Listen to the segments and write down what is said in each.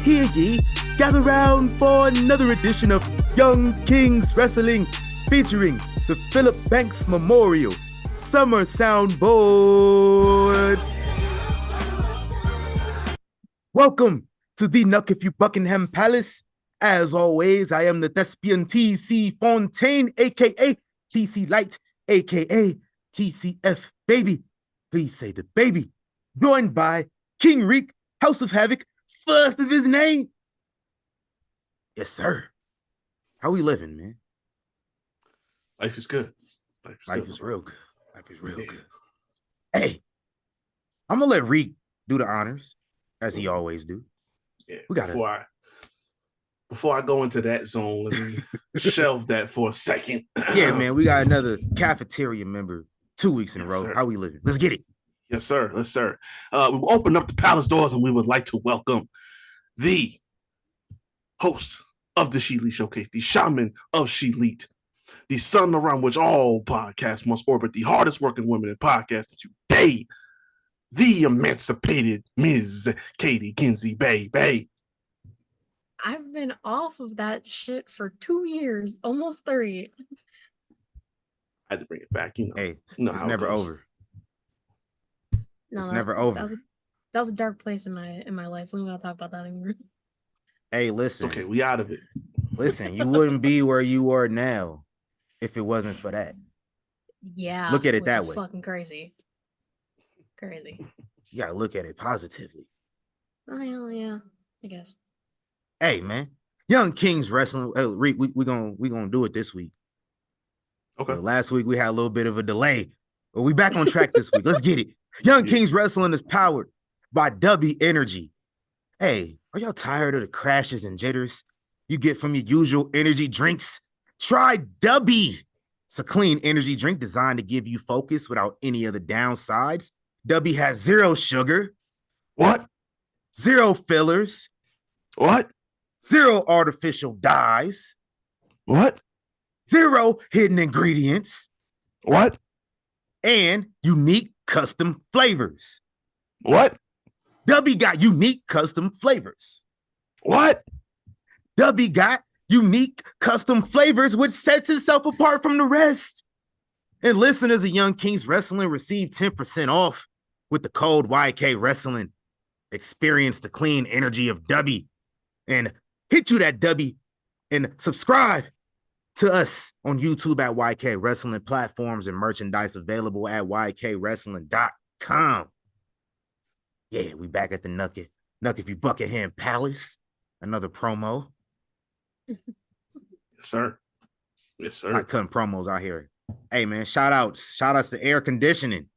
Hear ye, gather round for another edition of Young Kings Wrestling, featuring the Philip Banks Memorial Summer Soundboard. Welcome to the Nuck If You Buckingham Palace. As always, I am the thespian TC Fontaine, aka TC Light, aka TCF Baby. Please say the baby. Joined by King Reek, House of Havoc, first of his name. Yes, sir. How we living, man? Life is good. Life is real good. Life is real good. Hey, I'm gonna let Reek do the honors, as he always do. Yeah. We gotta. Before I go into that zone, let me shelve that for a second. Yeah, man, we got another cafeteria member 2 weeks in a row. Sir. How we living? Let's get it. Yes, sir. Yes, sir. We've opened up the palace doors and we would like to welcome the host of the She Lead Showcase, the shaman of She Lead, the sun around which all podcasts must orbit, the hardest working woman in podcasting today, the emancipated Ms. Katie Kinsey Bay. I've been off of that shit for 2 years, almost 3. I had to bring it back, you know. Hey, you know it's how it never goes. over. No, It's never over. That was a dark place in my life. We don't gotta talk about that anymore. Hey, listen. It's okay, we out of it. Listen, you wouldn't be where you are now if it wasn't for that. Yeah. Look at it that way. Fucking crazy. Crazy. You gotta look at it positively. Oh yeah, I guess. Hey, man, Young Kings Wrestling. Reek, we gonna do it this week. Okay. Last week we had a little bit of a delay, but we back on track this week. Let's get it. Young Kings Wrestling is powered by W Energy. Hey, are y'all tired of the crashes and jitters you get from your usual energy drinks? Try W. It's a clean energy drink designed to give you focus without any of the downsides. W has 0 sugar. What? 0 fillers. What? 0 artificial dyes. What? 0 hidden ingredients. What? And unique custom flavors. What? W got unique custom flavors. What? W got unique custom flavors, which sets itself apart from the rest. And listeners of Young Kings Wrestling receive 10% off with the code YK Wrestling. Experience the clean energy of W and hit you that W and subscribe to us on YouTube at YK Wrestling, platforms and merchandise available at YKWrestling.com. Yeah, we back at the Nuck If You Buckingham Palace. Another promo. Yes, sir. Yes, sir. I cutting promos out here. Hey, man, shout outs to air conditioning.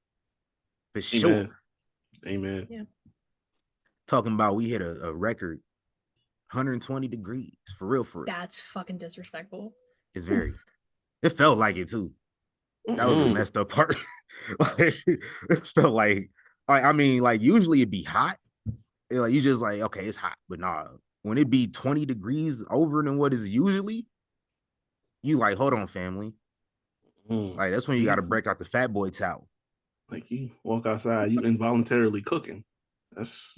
For sure. Amen. Yeah. Talking about we hit a record 120 degrees. For real. That's fucking disrespectful. It's very. It felt like it too. That was the messed up part. It felt like I mean, like usually it'd be hot. Like you just like, okay, it's hot, but nah. When it be 20 degrees over than what is usually, you like, hold on, family. Like that's when you got to break out the fat boy towel. Like you walk outside, you involuntarily cooking. That's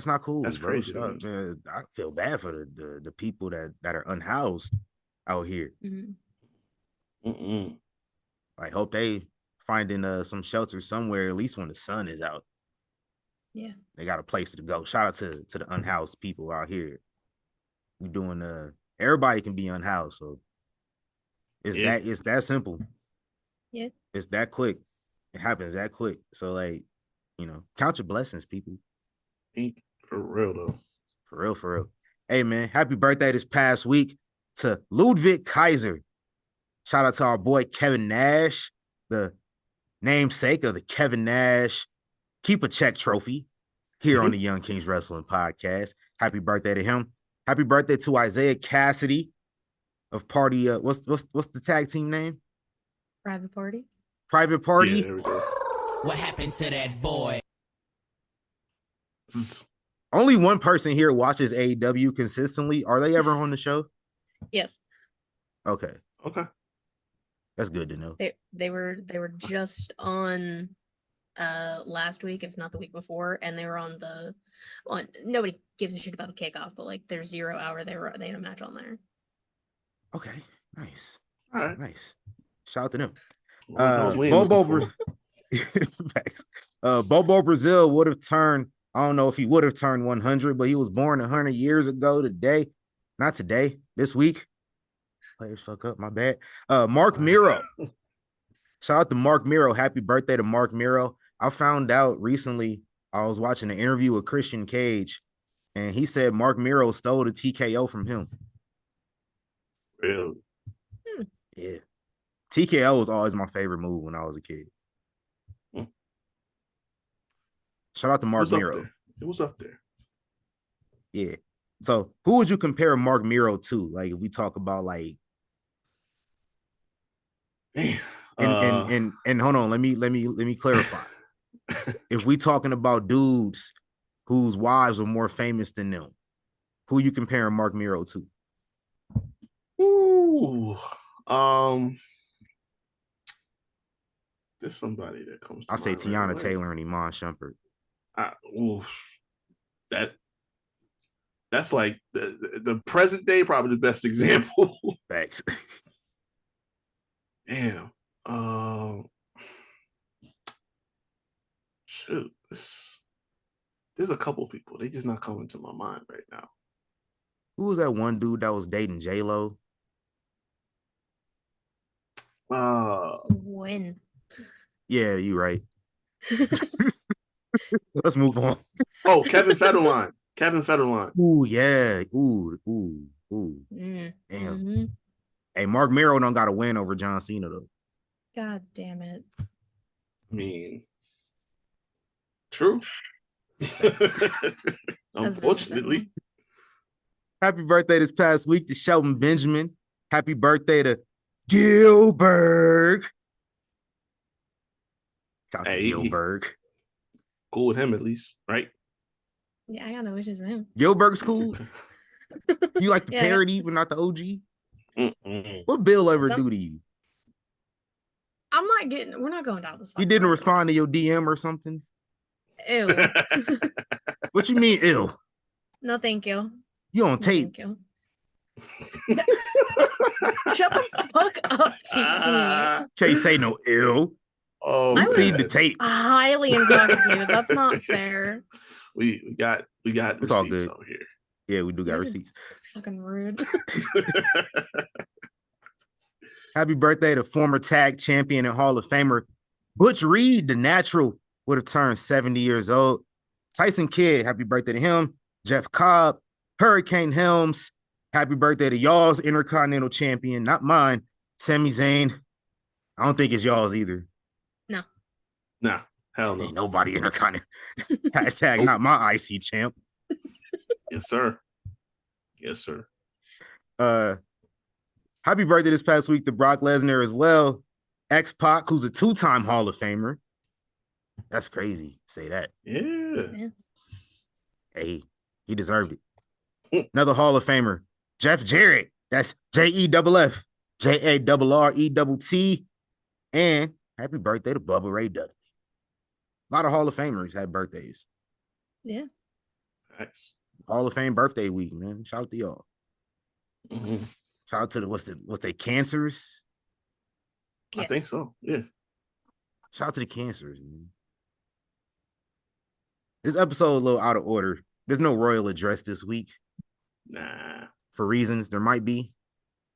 not cool. That's bro. crazy. Man, I feel bad for the people that are unhoused out here. I hope they finding some shelter somewhere, at least when the sun is out. Yeah, they got a place to go. Shout out to the unhoused people out here. We doing everybody can be unhoused, so it's that simple. Yeah, it's that quick. It happens that quick. So like, count your blessings, people. For real though. For real. Hey man, happy birthday this past week to Ludwig Kaiser. Shout out to our boy Kevin Nash, the namesake of the Kevin Nash Keep a Check trophy here on the Young Kings Wrestling podcast. Happy birthday to him. Happy birthday to Isaiah Cassidy. of Party. What's the tag team name? Private Party. Private Yeah, Party. there we go. What happened to that boy? Only one person here watches AEW consistently. Are they ever on the show? Yes. Okay, Okay. that's good to know. They were just on last week, if not the week before, and they were on nobody gives a shit about the kickoff, but like their 0 hour, they had a match on there. Okay, nice. All right. Nice. Shout out to them. Lord knows we ain't looking for him. Bobo Brazil would have turned, I don't know if he would have turned 100, but he was born 100 years ago today. Not today, this week. Players fuck up, my bad. Mark Miro. Shout out to Mark Miro. Happy birthday to Mark Miro. I found out recently, I was watching an interview with Christian Cage, and he said Mark Miro stole the TKO from him. Really? Yeah. TKO was always my favorite move when I was a kid. Shout out to Mark Miro. It was up there. Yeah. So who would you compare Mark Miro to? Like if we talk about like Man, and hold on, let me clarify. If we talking about dudes whose wives are more famous than them, who you comparing Mark Miro to? Ooh. There's somebody that comes to I say mind Tiana right away. Taylor and Iman Shumpert. That's like the present day, probably the best example. Facts. Damn. Shoot. There's a couple people. They just not coming to my mind right now. Who was that one dude that was dating J-Lo? When? Yeah, you right. Let's move on. Oh, Kevin Federline. Kevin Federline. Ooh, yeah. Ooh. Mm. Damn. Mm-hmm. Hey, Mark Miro don't got a win over John Cena though. God damn it. I mean, true. Unfortunately. Happy birthday this past week to Shelton Benjamin. Happy birthday to Gilbert. Shout out to Gilbert. Cool with him at least, right? Yeah, I got no issues with him. Gilbert's cool. You like the parody, but not the OG? Mm-mm. What Bill ever do to you? We're not going down this. He didn't respond to your DM or something? Ew. What you mean, ill? No, thank you. You on tape? Thank you. Shut the fuck up, TC. Can't say no ill. Oh, we see the tape. Highly intoxicated. That's not fair. We got it's all good over here. Yeah, we do got receipts. Fucking rude. Happy birthday to former tag champion and Hall of Famer Butch Reed, the natural, would have turned 70 years old. Tyson Kidd, happy birthday to him. Jeff Cobb, Hurricane Helms, happy birthday to y'all's Intercontinental Champion, not mine, Sami Zayn. I don't think it's y'all's either. No. Nah, hell no. Ain't nobody Intercontinental. Hashtag not my IC champ. Yes, sir. Yes, sir. Happy birthday this past week to Brock Lesnar as well. X-Pac, who's a two-time Hall of Famer. That's crazy. Say that. Yeah. Hey, he deserved it. Another Hall of Famer, Jeff Jarrett. That's Jeff, JARRETT. And happy birthday to Bubba Ray Dudley. A lot of Hall of Famers had birthdays. Yeah. Nice. Hall of Fame birthday week, man. Shout out to y'all. Mm-hmm. Shout out to what's they cancers? Yes. I think so. Yeah. Shout out to the cancers, man. This episode a little out of order. There's no royal address this week. Nah. For reasons there might be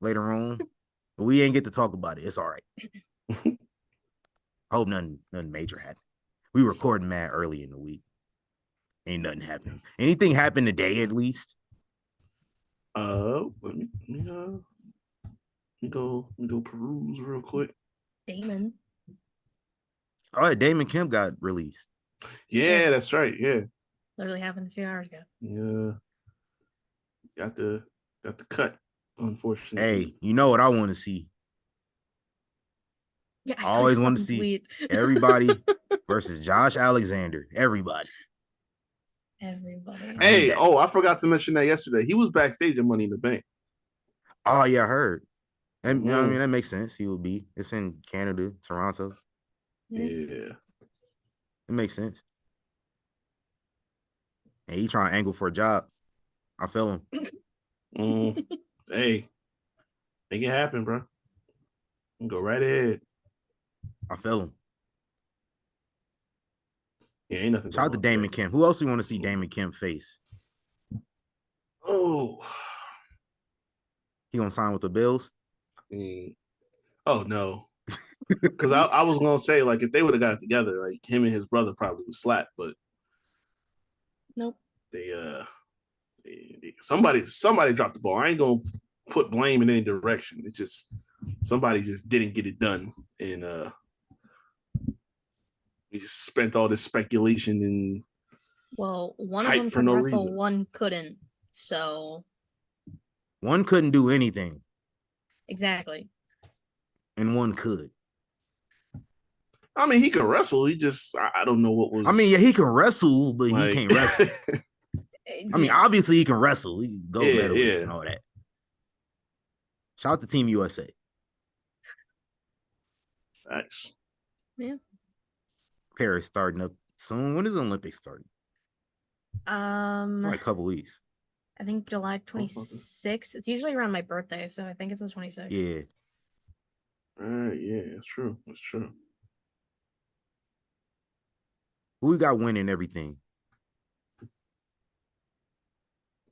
later on. But we ain't get to talk about it. It's all right. I hope nothing major happened. We recording mad early in the week. Ain't nothing happening. Anything happened today at least? Let me go peruse real quick. Damon. All right, Damon Kemp got released. Yeah, that's right. Yeah. Literally happened a few hours ago. Yeah. Got the cut. unfortunately. Hey, you know what I want to see? Yeah, I I saw always your want to fucking see tweet. everybody versus Josh Alexander. Everybody. Everybody. I need Hey, that. I forgot to mention that yesterday. He was backstage at Money in the Bank. Oh yeah, I heard. And you know what I mean, Mhm. that makes sense. He would be. It's in Canada, Toronto. Yeah. It makes sense. And he trying to angle for a job. I feel him. Mm. Hey, make it happen, bro. Go right ahead. I feel him. Yeah, ain't nothing Shout going out to on Damon today. Kemp. Who else do you want to see Damon Kemp face? Oh, He gonna sign with the Bills? I mean, oh no. Because I was gonna say, like, if they would have got together, like him and his brother probably would slap, but Nope. somebody dropped the ball. I ain't gonna put blame in any direction. It's just somebody just didn't get it done, and we just spent all this speculation and Well, one of hype them for could no wrestle, reason. one couldn't. So One couldn't do anything, exactly. and one could. I mean, he can wrestle. He just I don't know what was. I mean, yeah, he can wrestle, but he like. can't wrestle. I mean, Yeah. obviously he can wrestle. He can go Yeah, medalist yeah. and all that. Shout out to Team USA. Nice. Yeah. Paris starting up soon. When is the Olympics starting? It's like a couple weeks. I think July 26th. It's usually around my birthday, so I think it's the 26th. Yeah. All right. Yeah, it's true. It's true. Who we got winning everything?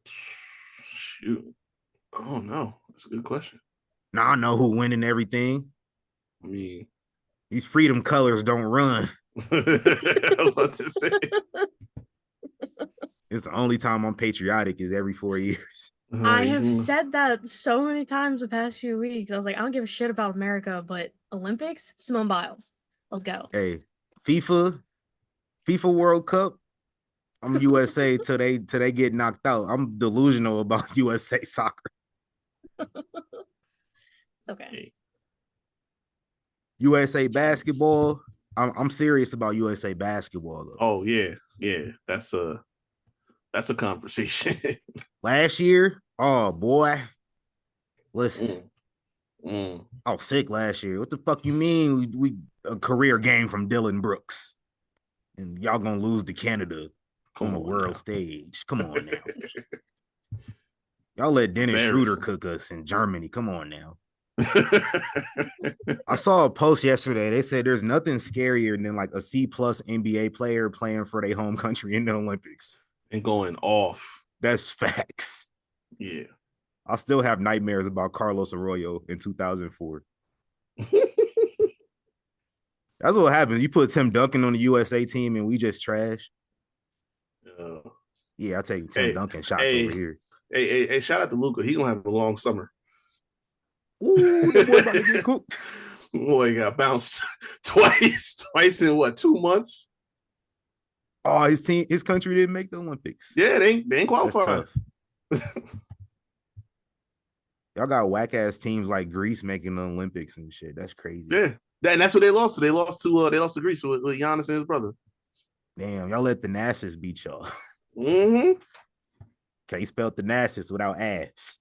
Shoot. I don't know. That's a good question. Now I know who winning everything. I mean, These freedom colors don't run. I was about to say. It's the only time I'm patriotic is every 4 years. I have said that so many times the past few weeks. I was like, I don't give a shit about America, but Olympics, Simone Biles. Let's go. Hey, FIFA World Cup. I'm USA till they get knocked out. I'm delusional about USA soccer. It's okay. Hey. USA basketball. I'm serious about USA basketball though. Oh yeah, yeah. That's a conversation. Last year, oh boy. Listen, Mm. I was sick last year. What the fuck you mean? We a career game from Dylan Brooks, and y'all gonna lose to Canada on the world stage? Come on now. Y'all let Dennis Schroeder cook us in Germany. Come on now. I saw a post yesterday. They said there's nothing scarier than like a C+ NBA player playing for their home country in the Olympics and going off. That's facts. Yeah. I still have nightmares about Carlos Arroyo in 2004. That's what happens. You put Tim Duncan on the USA team and we just trash. Yeah, I take Tim Duncan shots over here. Hey, shout out to Luka. He gonna have a long summer. Ooh, the boy about to get cooked. Boy got bounced twice in what, 2 months? Oh, his country didn't make the Olympics. Yeah, they ain't qualified. Y'all got whack ass teams like Greece making the Olympics and shit. That's crazy. Yeah, and that's what they lost to. They lost to Greece with Giannis and his brother. Damn, y'all let the Nassus beat y'all. Mm-hmm. Okay, he spelled the Nassus without ass.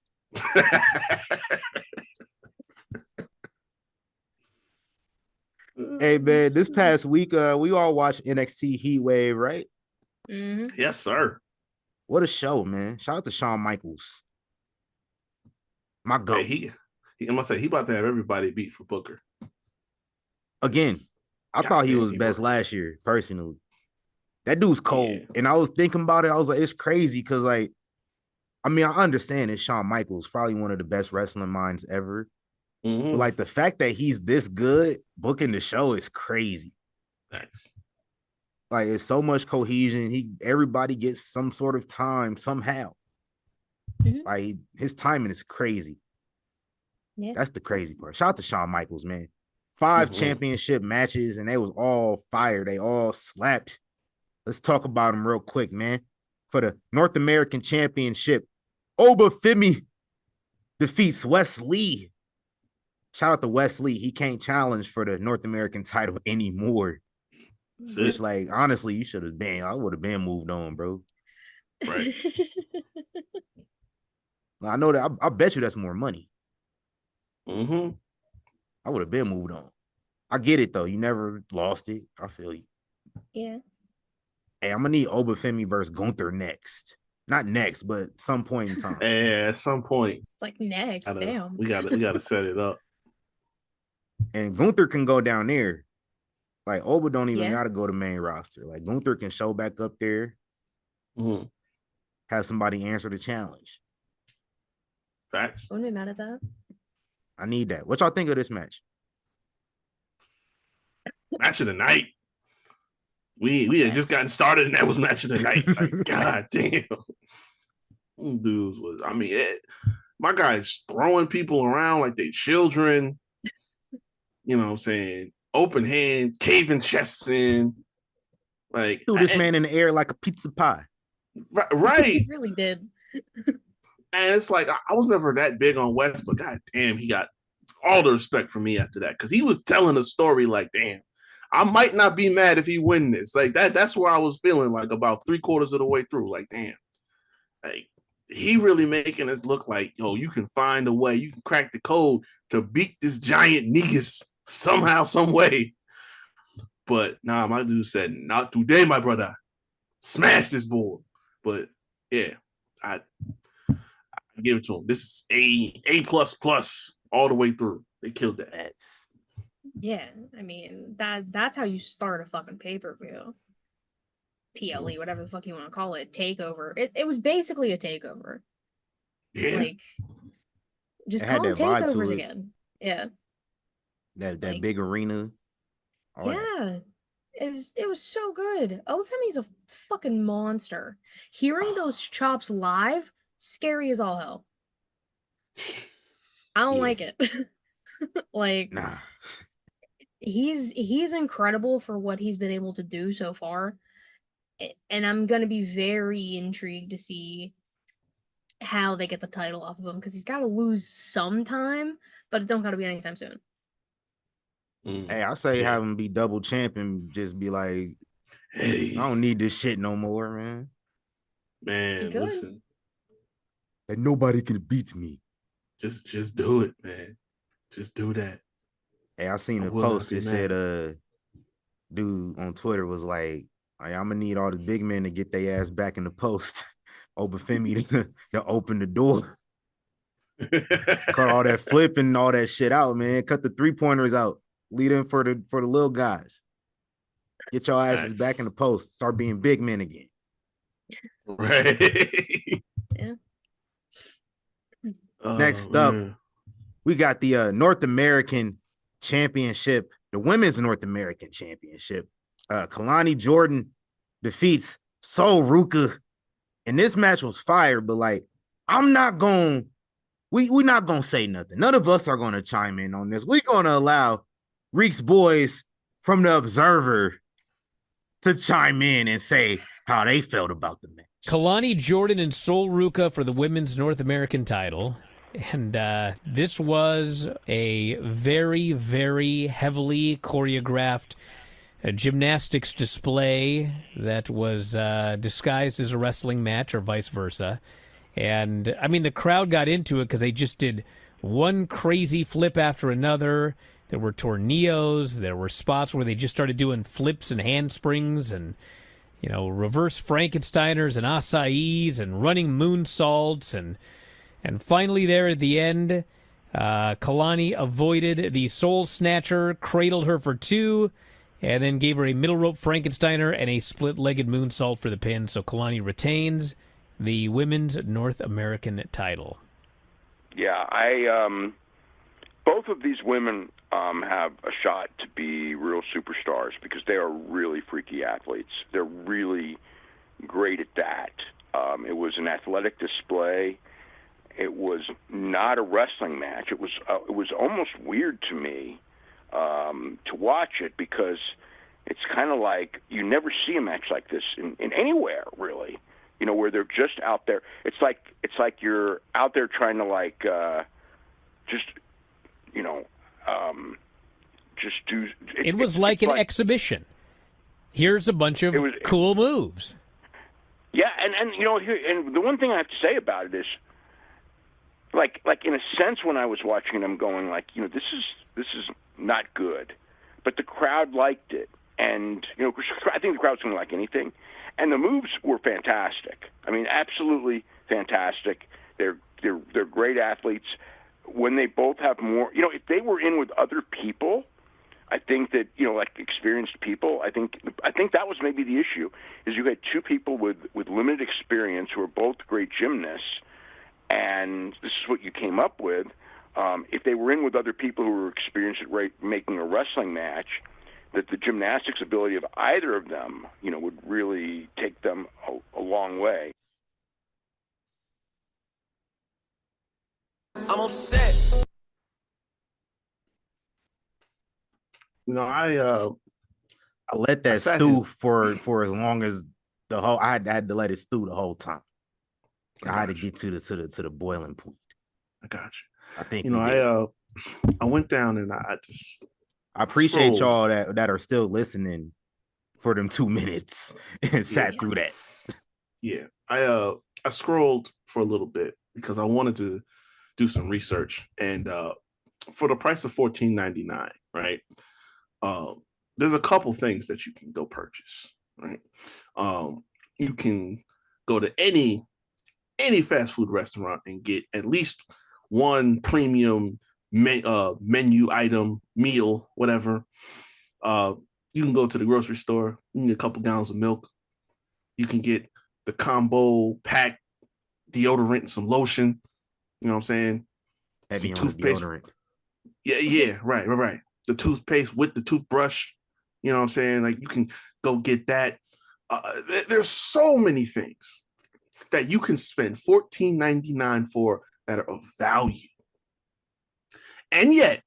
Hey man, this past week, we all watched NXT Heatwave, right? Mm-hmm. Yes, sir. What a show, man! Shout out to Shawn Michaels. My goat. Hey, I'm gonna say he about to have everybody beat for Booker. Again, I thought he was best last year, personally. That dude's cold. Yeah. And I was thinking about it. I was like, it's crazy because, like, I mean, I understand it's Shawn Michaels, probably one of the best wrestling minds ever. Mm-hmm. But, like, the fact that he's this good booking the show is crazy. Nice. Like, it's so much cohesion. Everybody gets some sort of time somehow. Mm-hmm. Like, his timing is crazy. Yeah. That's the crazy part. Shout out to Shawn Michaels, man. 5 championship matches, and they was all fire. They all slapped. Let's talk about them real quick, man. For the North American Championship, Obafemi defeats Wes Lee. Shout out to Wes Lee. He can't challenge for the North American title anymore. Which, like, honestly, you should have been. I would have been moved on, bro. Right. I know that. I bet you that's more money. Mm-hmm. I would have been moved on. I get it though. You never lost it. I feel you. Yeah. Hey, I'm gonna need Obafemi versus Gunther next. Not next, but some point in time. Yeah, at some point. It's like next. Damn. We gotta set it up. And Gunther can go down there. Like Oba don't even Yeah. gotta go to main roster. Like Gunther can show back up there, Mm-hmm. have somebody answer the challenge. Facts. Wouldn't be mad at that. I need that. What y'all think of this match? Match of the night. We had just gotten started and that was match of the night. Like, god damn. Them dudes was, I mean, my guy's throwing people around like they children. You know what I'm saying? Open hand, caving chests in. Like, Threw this man in the air like a pizza pie. Right. He really did. And it's like, I was never that big on West, but god damn, he got all the respect from me after that. Because he was telling a story like, damn, I might not be mad if he win this. Like, that's where I was feeling like about 3/4 of the way through. Like, damn. Like, he really making us look like, yo, you can find a way. You can crack the code to beat this giant Negus somehow, some way. But nah, my dude said, not today, my brother. Smash this board. But yeah, I give it to him. This is A plus all the way through. They killed that. Yeah, I mean that's how you start a fucking pay-per-view. PLE, whatever the fuck you want to call it, takeover. It was basically a takeover. Yeah. Like, just It had call them that vibe to takeovers it. again. Yeah. That Like, big arena. All that. yeah. It was so good. Ofemi's a fucking monster. Hearing those chops live, scary as all hell. I don't Yeah. like it. Like, Nah. he's incredible for what he's been able to do so far. And I'm gonna be very intrigued to see how they get the title off of him, because he's got to lose sometime, but it don't got to be anytime soon. Hey, I say have him be double champ and just be like, hey, I don't need this shit no more, man. Man, listen. And nobody can beat me. Just do it, man. Just do that. Hey, I seen a post. It said, dude on Twitter was like, I'm gonna need all the big men to get their ass back in the post. Obafemi to open the door. Cut all that flipping and all that shit out, man. Cut the 3-pointers out. Lead in for the little guys. Get your asses back in the post. Start being big men again. Right. Yeah. Next up, we got the North American Championship, the Women's North American Championship. Kalani Jordan defeats Sol Ruka. And this match was fire, but like, I'm not going, we're not going to say nothing. None of us are going to chime in on this. We're going to allow Reek's boys from the Observer to chime in and say how they felt about the match. Kalani Jordan and Sol Ruka for the Women's North American title. And this was a very, very heavily choreographed gymnastics display that was disguised as a wrestling match or vice versa. And, I mean, the crowd got into it because they just did one crazy flip after another. There were tornillos. There were spots where they just started doing flips and handsprings and, you know, reverse Frankensteiners and acais and running moonsaults. And finally there at the end, Kalani avoided the Soul Snatcher, cradled her for 2, and then gave her a middle rope Frankensteiner and a split-legged moonsault for the pin. So Kalani retains the Women's North American title. Yeah, both of these women have a shot to be real superstars because they are really freaky athletes. They're really great at that. It was an athletic display. It was not a wrestling match. It was almost weird to me to watch it because it's kind of like you never see a match like this in anywhere really. You know, where they're just out there. It's like you're out there trying to just you know, just do. It was like an exhibition. Here's a bunch of cool moves. Yeah, and you know, and the one thing I have to say about it is, like in a sense, when I was watching it, I'm going like, you know, this is not good, but the crowd liked it, and you know, I think the crowd's going to like anything, and the moves were fantastic. I mean, absolutely fantastic. They're great athletes. When they both have more, you know, if they were in with other people, I think that, you know, like experienced people, I think that was maybe the issue, is you had two people with limited experience who are both great gymnasts, and this is what you came up with. If they were in with other people who were experienced at making a wrestling match, that the gymnastics ability of either of them, you know, would really take them a long way. I'm upset. You know, I let that stew for as long as the whole. I had to let it stew the whole time. I had to get to the boiling point. I got you. I think, you know, I went down and I appreciate scrolled. y'all that are still listening for them 2 minutes and sat through that. Yeah, I scrolled for a little bit because I wanted to do some research, and for the price of $14.99, right? There's a couple things that you can go purchase, right? You can go to any fast food restaurant and get at least one premium menu item, meal, whatever. You can go to the grocery store, you need a couple gallons of milk. You can get the combo pack deodorant and some lotion. You know what I'm saying? Heavy some on toothpaste. Deodorant. Yeah, right. The toothpaste with the toothbrush. You know what I'm saying? Like, you can go get that. There's so many things that you can spend $14.99 for that are of value. And yet,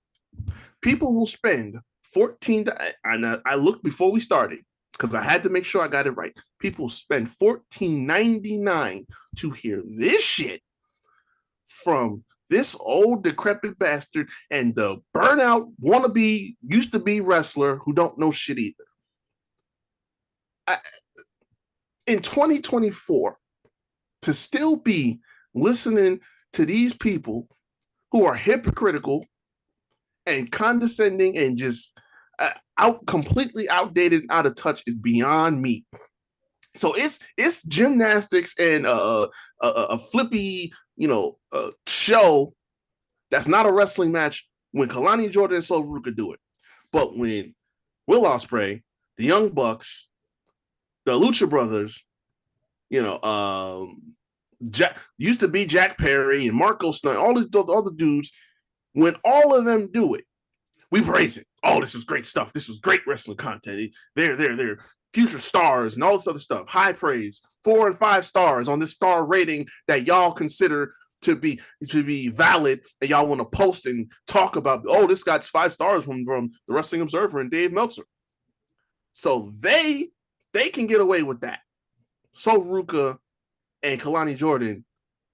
people will spend $14. And I looked before we started because I had to make sure I got it right. People spend $14.99 to hear this shit from this old decrepit bastard and the burnout wannabe used to be wrestler who don't know shit either. In 2024, to still be listening to these people who are hypocritical and condescending and just completely outdated, out of touch is beyond me. So it's gymnastics and a flippy, show that's not a wrestling match when Kalani Jordan and Sol Ruka do it. But when Will Ospreay, the Young Bucks, the Lucha Brothers, used to be Jack Perry and Marco Stunt, all the dudes, when all of them do it, we praise it. Oh, this is great stuff. This is great wrestling content. They're future stars and all this other stuff. High praise, 4 and 5 stars on this star rating that y'all consider to be valid, and y'all want to post and talk about, oh, this got 5 stars from the Wrestling Observer and Dave Meltzer. So they can get away with that. So Ruka and Kalani Jordan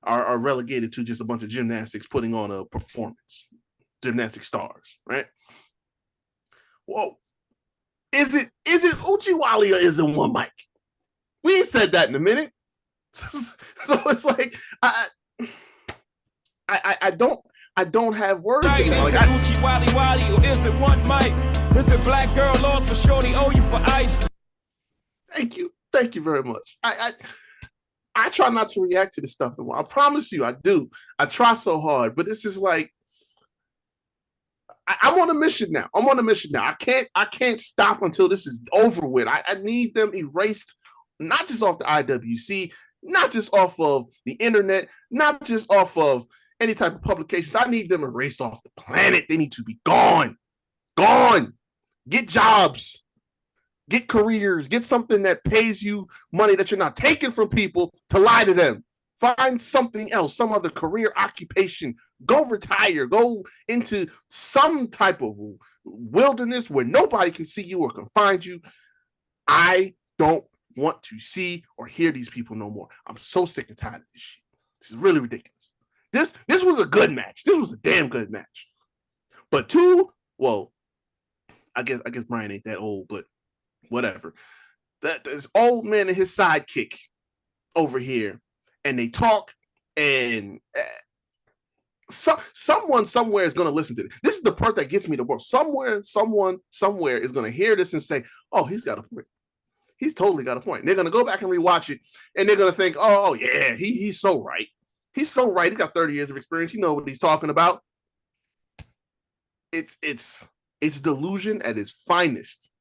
are relegated to just a bunch of gymnastics putting on a performance. Gymnastic stars, right? Well, is it Uchiwali or is it one mic? We ain't said that in a minute. So it's like I don't have words. Right, is it Uchiwali or is it one mic? Is it black girl lost or shorty owe you for ice? Thank you very much. I try not to react to this stuff anymore. I promise you, I do. I try so hard, but it's just like I'm on a mission now. I can't stop until this is over with. I need them erased, not just off the IWC, not just off of the internet, not just off of any type of publications. I need them erased off the planet. They need to be gone. Gone. Get jobs. Get careers. Get something that pays you money that you're not taking from people to lie to them. Find something else, some other career occupation. Go retire. Go into some type of wilderness where nobody can see you or can find you. I don't want to see or hear these people no more. I'm so sick and tired of this shit. This is really ridiculous. This was a good match. This was a damn good match. But two, well, I guess Brian ain't that old, but whatever. This old man and his sidekick over here, and they talk, and someone somewhere is going to listen to this. This is the part that gets me the most. Someone somewhere is going to hear this and say, "Oh, he's got a point. He's totally got a point." And they're going to go back and rewatch it, and they're going to think, "Oh yeah, he's so right. He's so right. He's got 30 years of experience. He knows what he's talking about." It's delusion at its finest.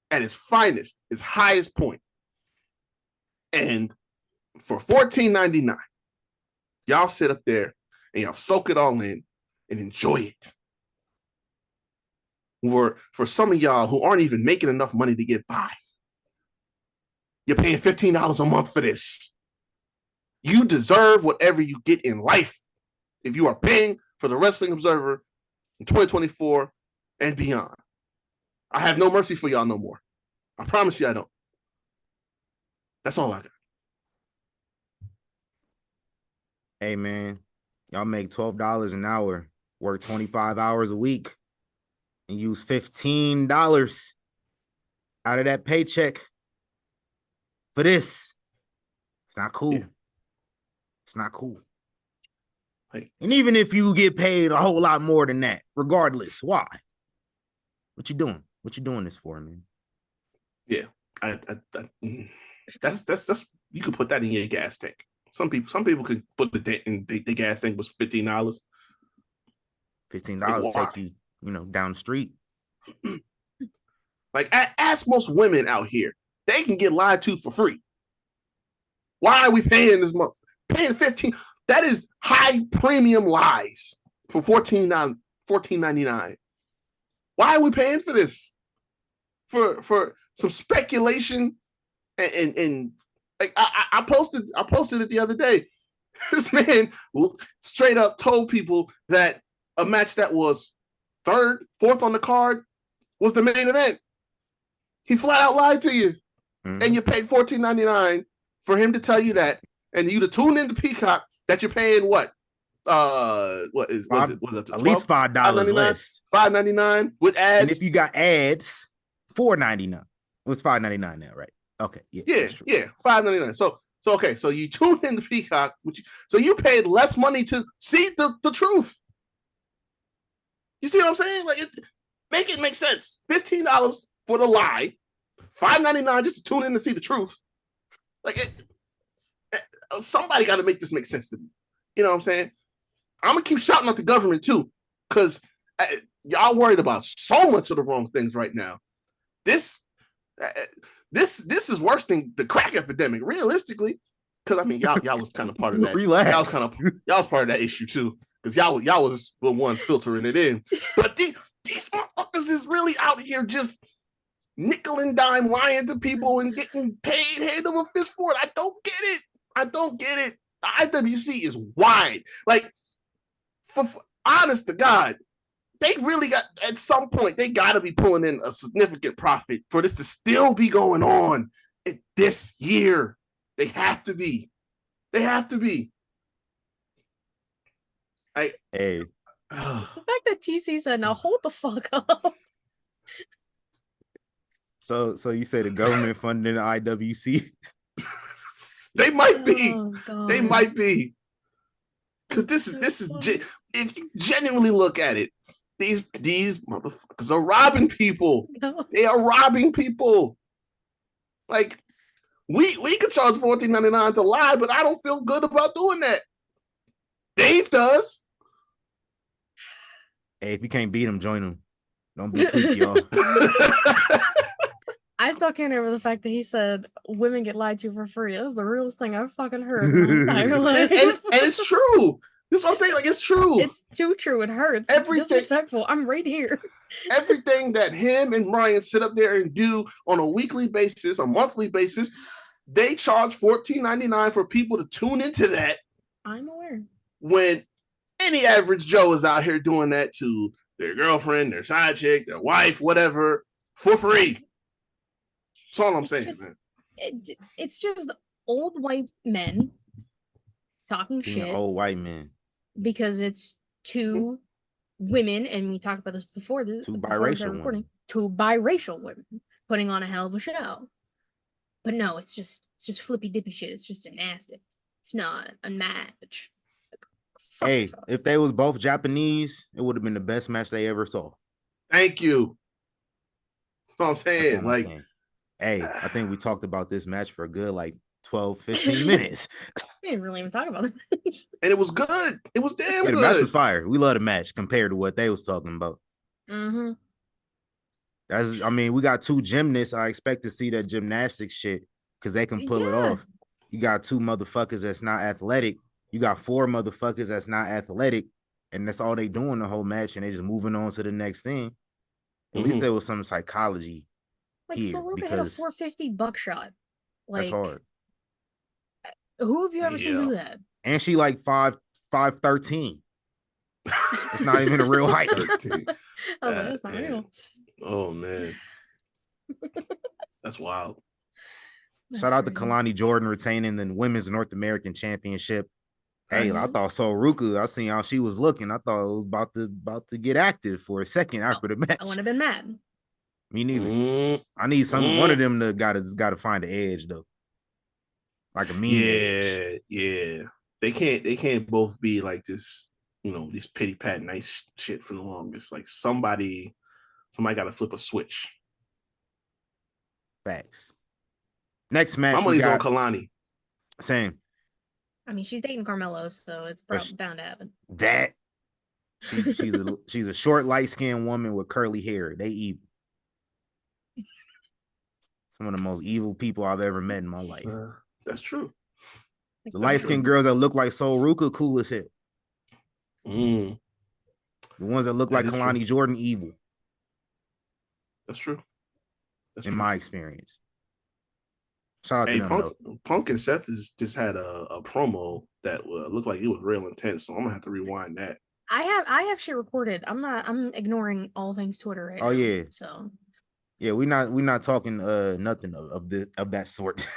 At its finest, its highest point. And for $14.99, y'all sit up there and y'all soak it all in and enjoy it. For some of y'all who aren't even making enough money to get by, you're paying $15 a month for this. You deserve whatever you get in life if you are paying for the Wrestling Observer in 2024 and beyond. I have no mercy for y'all no more. I promise you I don't. That's all I got. Hey, man, y'all make $12 an hour, work 25 hours a week, and use $15 out of that paycheck for this. It's not cool. Yeah. It's not cool. Like, and even if you get paid a whole lot more than that, regardless, why? What you doing? What you doing this for, man? Yeah, that's you could put that in your gas tank. Some people could put the gas tank was $15. $15 take you, down the street. Like, ask most women out here, they can get lied to for free. Why are we paying this month? Paying $15. That is high premium lies for $14.99. Why are we paying for this? For some speculation and like I posted it the other day. This man straight up told people that a match that was fourth on the card was the main event. He flat out lied to you. Mm-hmm. And you paid $14.99 for him to tell you that, and you to tune in to Peacock that you're paying what? What is it? Was it at least $5 list? $5.99 with ads. And if you got ads, $4.99. It was $5.99 now, right? Okay, yeah, $5.99. So okay, so you tuned in to Peacock, so you paid less money to see the truth. You see what I'm saying? Like, make it make sense. $15 for the lie, $5.99 just to tune in to see the truth. Like, somebody got to make this make sense to me. You know what I'm saying? I'm gonna keep shouting at the government too, because y'all worried about so much of the wrong things right now. This is worse than the crack epidemic, realistically. Because I mean, y'all was kind of part of that. Relax. Y'all was part of that issue too. Because y'all was the ones filtering it in. But these motherfuckers is really out here just nickel and dime lying to people and getting paid hand over fist for it. I don't get it. The IWC is wide. Like, for honest to God, they really got, at some point, they got to be pulling in a significant profit for this to still be going on this year. They have to be. Hey. The fact that TC said, "Now hold the fuck up." So you say the government funding the IWC? They might be. Oh, they might be. Because this is if you genuinely look at it, these motherfuckers are robbing people. No. They are robbing people. Like, we could charge $14.99 to lie, but I don't feel good about doing that. Dave does. Hey, if you can't beat them, join them. Don't be tweak, y'all. I still can't remember the fact that he said women get lied to for free. That's the realest thing I've fucking heard in my entire life. and it's true. This is what I'm saying. Like, it's true. It's too true. It hurts. Everything, it's disrespectful. I'm right here. Everything that him and Brian sit up there and do on a weekly basis, a monthly basis, they charge $14.99 for people to tune into that. I'm aware. When any average Joe is out here doing that to their girlfriend, their side chick, their wife, whatever, for free. That's all I'm saying, man. It's just old white men talking shit. Old white men. because it's two women, and we talked about this before. Two before we started biracial recording. women. Two biracial women putting on a hell of a show. But no, it's just flippy dippy shit. It's just gymnastics. It's not a match. Fuck Hey, yourself. if they was both Japanese, it would have been the best match they ever saw. Thank you. That's what I'm That's saying. what I'm Like, saying. Hey, I think we talked about this match for a good 12, 15 minutes. We didn't really even talk about it. and it was good. It was damn Yeah, the good. match was fire. We love the match compared to what they was talking about. Mm-hmm. We got two gymnasts. I expect to see that gymnastics shit because they can pull it off. You got two motherfuckers that's not athletic. You got four motherfuckers that's not athletic, and that's all they doing the whole match, and they just moving on to the next thing. At least there was some psychology here Soroka hit a because 450 buckshot. that's hard. Who have you ever seen do that? And she 5'13". It's not even a real height. 13. I was like, that's not real. Oh man. That's wild. Shout out to Kalani Jordan retaining the Women's North American Championship. Hey, I thought Soruka, I seen how she was looking. I thought it was about to get active for a second after the match. I wouldn't have been mad. Me neither. I need one of them to gotta find the edge though. Like a mean edge. Yeah. They can't both be like this, these pity pat nice shit for the longest. Like somebody gotta flip a switch. Facts. Next match. My money's on Kalani. Same. I mean, she's dating Carmelo, so it's probably bound to happen. That she's a short, light-skinned woman with curly hair. They evil. Some of the most evil people I've ever met in my life. That's true. The light-skinned girls that look like Soruka, cool as hell. The ones that look like Kalani Jordan, evil. That's true. In my experience. Shout out to them, Punk and Seth just had a promo that looked like it was real intense, so I'm gonna have to rewind that. I actually recorded. I'm ignoring all things Twitter right now. Oh yeah. So yeah, we're not talking nothing of that sort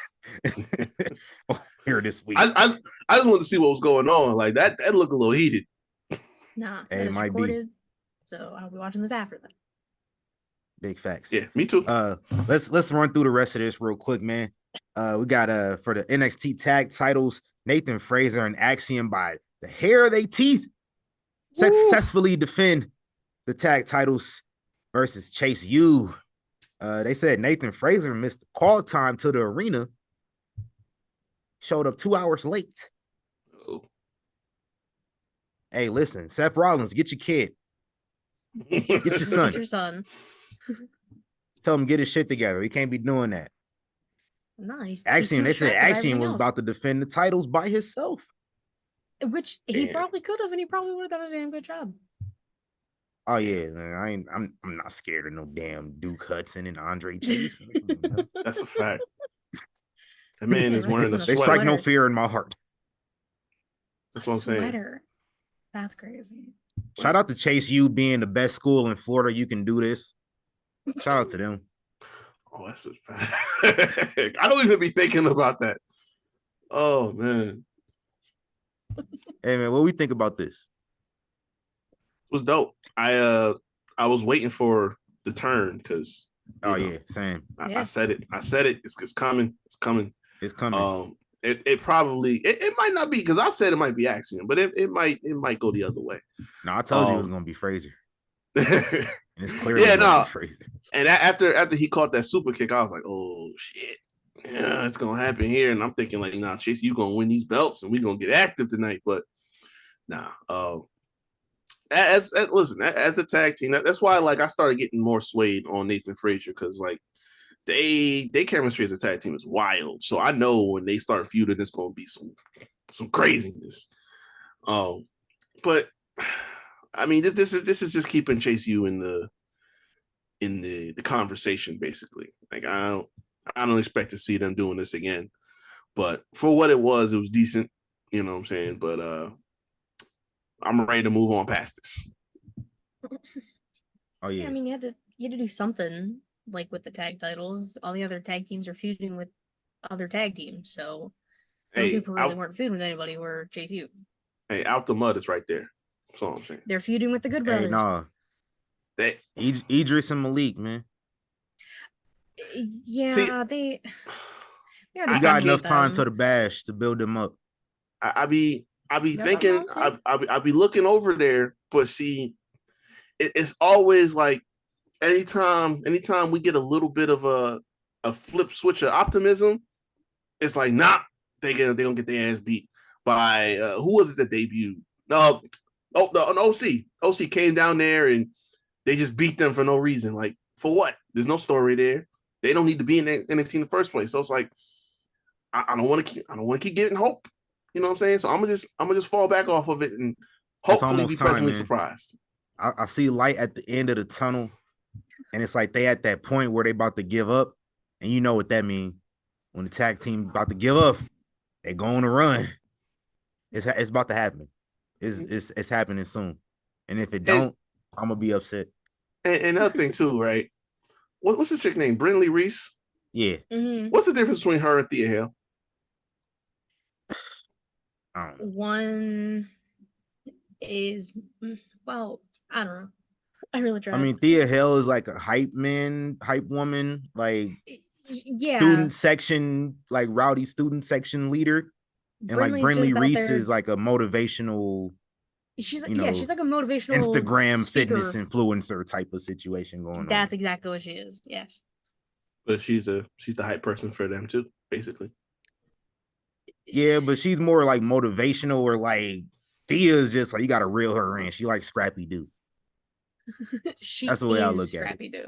here this week. I just wanted to see what was going on. Like that looked a little heated. Nah, hey, it might recorded, be. So I'll be watching this after that. Big facts. Yeah, me too. Let's run through the rest of this real quick, man. We got for the NXT tag titles, Nathan Frazer and Axiom by the hair of their teeth successfully defend the tag titles versus Chase U. They said Nathan Frazer missed the call time to the arena. Showed up 2 hours late. Oh. Hey, listen, Seth Rollins, get your kid. Get your son. Get your son. Tell him get his shit together. He can't be doing that. Nice. Axiom, they said Axiom was about to defend the titles by himself. Which he probably could have, and he probably would have done a damn good job. Oh yeah, man, I'm not scared of no damn Duke Hudson and Andre Chase. That's a fact. That man is wearing a They sweater. strike no fear in my heart. That's what I'm saying. That's crazy. Shout out to Chase U being the best school in Florida. You can do this. Shout out to them. Oh, that's a fact. I don't even be thinking about that. Oh man. Hey man, what we think about this? It was dope. I was waiting for the turn because yeah, same. I said it. It's coming. It's coming. It's coming. It probably it might not be because I said it might be Axiom, but it might go the other way. No, I told you it was gonna be Frazer. And it's clearly Frazer. And after he caught that super kick, I was like, oh shit. Yeah, it's gonna happen here. And I'm thinking like, nah, Chase, you gonna win these belts and we're gonna get active tonight. But nah. As a tag team, that's why like I started getting more swayed on Nathan Frazer because like they chemistry as a tag team is wild. So I know when they start feuding, it's gonna be some craziness. But I mean, this is just keeping Chase U in the conversation basically. Like I don't expect to see them doing this again. But for what it was decent. You know what I'm saying? But I'm ready to move on past this. Oh yeah. I mean, you had to do something like with the tag titles. All the other tag teams are feuding with other tag teams, so people really weren't feuding with anybody. Were Chase U. Hey, out the mud is right there. That's all I'm saying. They're feuding with the Good Brothers. Hey, nah. They Idris and Malik, man. Yeah, See, they You gotta got separate enough time to them. the bash to build them up. I be Yeah, thinking, okay. I be looking over there, but see, it's always like anytime we get a little bit of a flip switch of optimism, it's like, nah, they gonna get their ass beat by who was it that debuted? No, an OC. OC came down there and they just beat them for no reason. Like, for what? There's no story there. They don't need to be in NXT in the first place. So it's like, I don't want to keep getting hope. You know what I'm saying? So I'm gonna just fall back off of it and hopefully be pleasantly surprised. I see light at the end of the tunnel, and it's like they at that point where they about to give up, and you know what that means. When the tag team about to give up, they going to run. It's about to happen. It's happening soon, and if it don't, I'm gonna be upset. And another thing too, right? What's this chick name? Brindley Reese. Yeah. Mm-hmm. What's the difference between her and Thea Hale? One is, well, I don't know. I really tried. I mean, Thea Hale is like a hype woman, like student section, like rowdy student section leader. And like Brindley Reese is like a motivational, she's like a motivational Instagram speaker. fitness influencer type of situation going on. That's exactly what she is. Yes. But she's the hype person for them too, basically. Yeah, but she's more like motivational, or like Thea's just like, you gotta reel her in. She like Scrappy Doo. That's the way I look at it.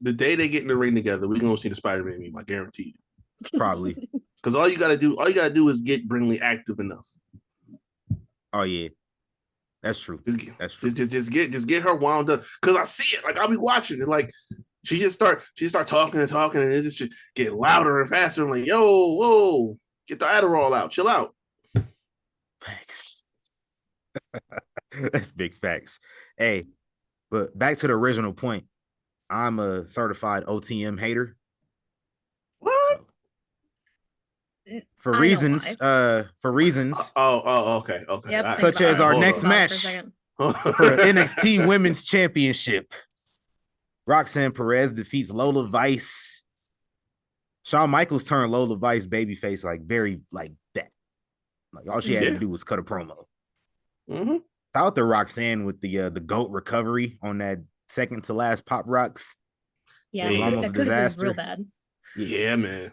The day they get in the ring together, we're gonna see the Spider-Man meme, I guarantee you. Probably. Because all you gotta do is get Brindley active enough. Oh yeah. That's true. That's true. Just get her wound up. Cause I see it. Like, I'll be watching it. Like, she start talking and it just get louder and faster. I'm like, yo, whoa, get the Adderall out. Chill out. Facts. That's big facts. Hey, but back to the original point. I'm a certified OTM hater. What? For reasons. Oh, okay. Yep, such as our next match for the NXT Women's Championship. Roxanne Perez defeats Lola Vice. Shawn Michaels turned Lola Vice babyface like very like that. Like all she had to do was cut a promo. Mm-hmm. Shout out to Roxanne with the GOAT recovery on that second to last Pop Rocks. Yeah, it was almost that could have disaster. been real bad. Yeah, man.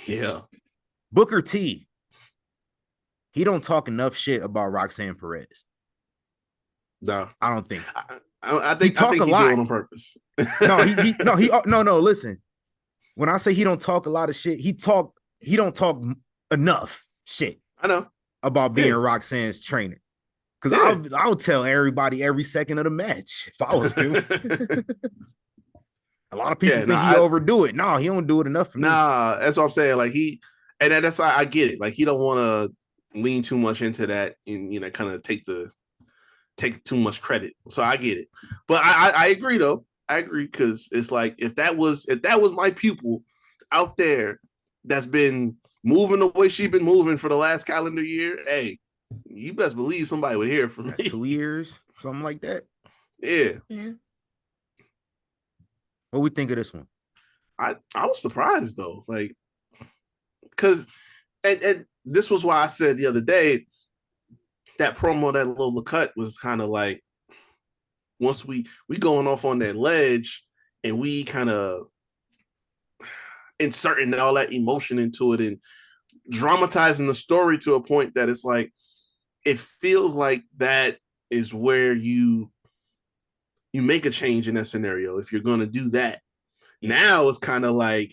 Yeah. Booker T. He don't talk enough shit about Roxanne Perez. No, I don't think. I think he do it on purpose. No. Listen, when I say he don't talk a lot of shit, he don't talk enough shit. I know about being Roxanne's trainer. Because I'll tell everybody every second of the match if I was him. A lot of people think he overdo it. No, he don't do it enough for me. Nah, that's what I'm saying. Like that's why I get it. Like, he don't want to lean too much into that and kind of take too much credit. So I get it. But I agree though. I agree, because it's like, if that was my pupil out there that's been moving the way she's been moving for the last calendar year, hey, you best believe somebody would hear from me. 2 years, something like that. Yeah. What we think of this one? I was surprised though, like, because and this was why I said the other day that promo that Lola cut was kind of like, once we going off on that ledge and we kind of inserting all that emotion into it and dramatizing the story to a point that it's like, it feels like that is where you make a change in that scenario. If you're going to do that, now it's kind of like,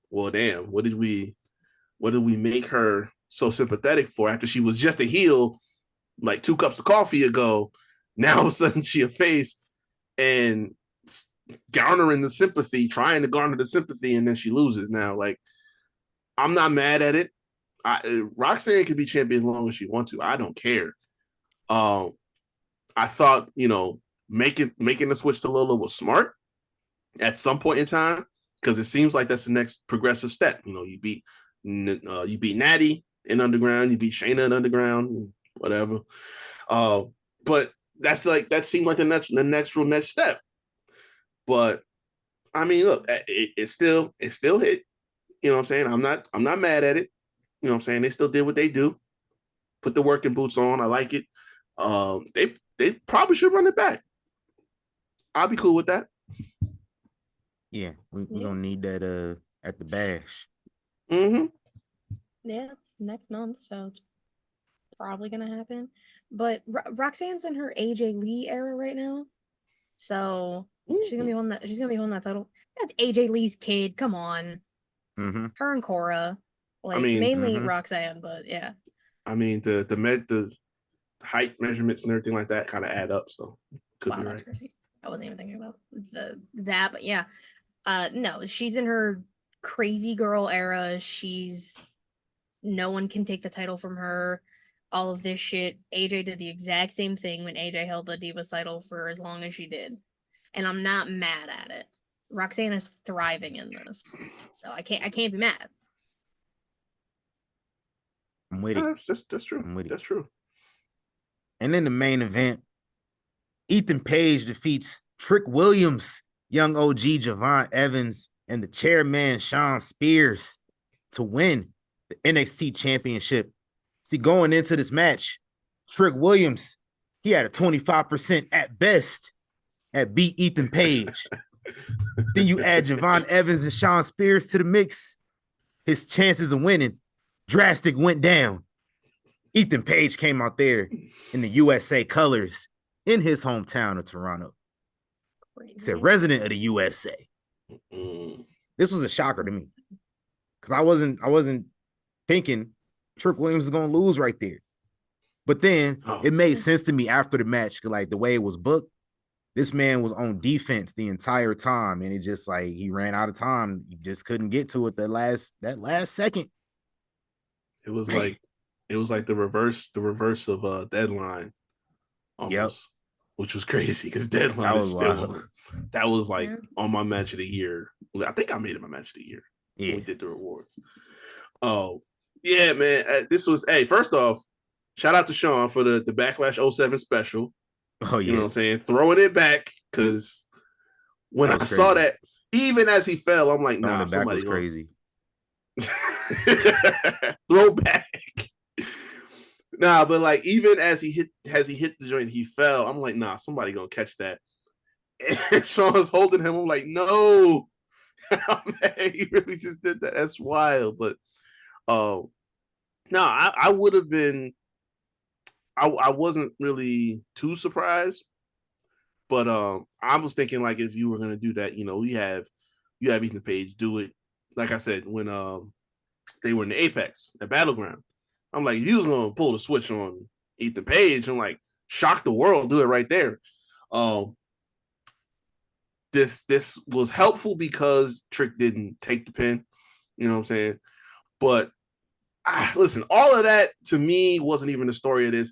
well, damn, what did we make her so sympathetic for after she was just a heel like 2 cups of coffee ago? Now all of a sudden she a face and garnering the sympathy, trying to garner the sympathy, and then she loses. Now, like, I'm not mad at it. Roxanne can be champion as long as she wants to. I don't care. I thought, making the switch to Lola was smart at some point in time, because it seems like that's the next progressive step. You beat Natty, in Underground. You beat Shayna in Underground, whatever. But that seemed like the next step. But I mean, look, it still hit. You know what I'm saying? I'm not mad at it. You know what I'm saying? They still did what they do. Put the working boots on. I like it. They probably should run it back. I'll be cool with that. Yeah, we don't need that at the bash. Mm-hmm. Yeah, it's next month, so it's probably gonna happen. But Roxanne's in her AJ Lee era right now, so she's gonna be holding that. She's gonna be holding that title. That's AJ Lee's kid. Come on, her and Cora, like mainly Roxanne, but yeah. I mean the height measurements and everything like that kind of add up, so could be That's right. crazy. I wasn't even thinking about that, but yeah. No, she's in her crazy girl era. No one can take the title from her. All of this shit. AJ did the exact same thing when AJ held the Divas title for as long as she did. And I'm not mad at it. Roxanne is thriving in this. So I can't be mad. I'm with it. That's true. That's true. And in the main event, Ethan Page defeats Trick Williams, Young OG Javon Evans, and the chairman Sean Spears to win the NXT Championship. See, going into this match, Trick Williams, he had a 25% at best at beat Ethan Page. Then you add Javon Evans and Sean Spears to the mix, his chances of winning drastic went down. Ethan Page came out there in the USA colors in his hometown of Toronto. He said, resident of the USA. This was a shocker to me because I wasn't thinking Trick Williams is going to lose right there. But then it made sense to me after the match, like the way it was booked. This man was on defense the entire time, and it just like he ran out of time. He just couldn't get to it that last second. It was like the reverse of Deadline, almost, which was crazy because Deadline is still that was like on my match of the year. I think I made it my match of the year when we did the rewards. Oh yeah, man! This was first off, shout out to Sean for the Backlash 07 special. Oh yeah, you know what I'm saying? Throwing it back because when I saw that, even as he fell, I'm like, nah, somebody crazy. Throw back. Nah, but like even as he hit the joint, he fell. I'm like, nah, somebody gonna catch that. And Sean's holding him. I'm like, no, man, he really just did that. That's wild. But no, I would have been. I wasn't really too surprised, but I was thinking like if you were gonna do that, you have Ethan Page do it. Like I said, when they were in the Apex at Battleground, I'm like, if you was gonna pull the switch on Ethan Page, I'm like, shock the world, do it right there. This was helpful because Trick didn't take the pin, you know what I'm saying? But listen, all of that to me wasn't even the story of this.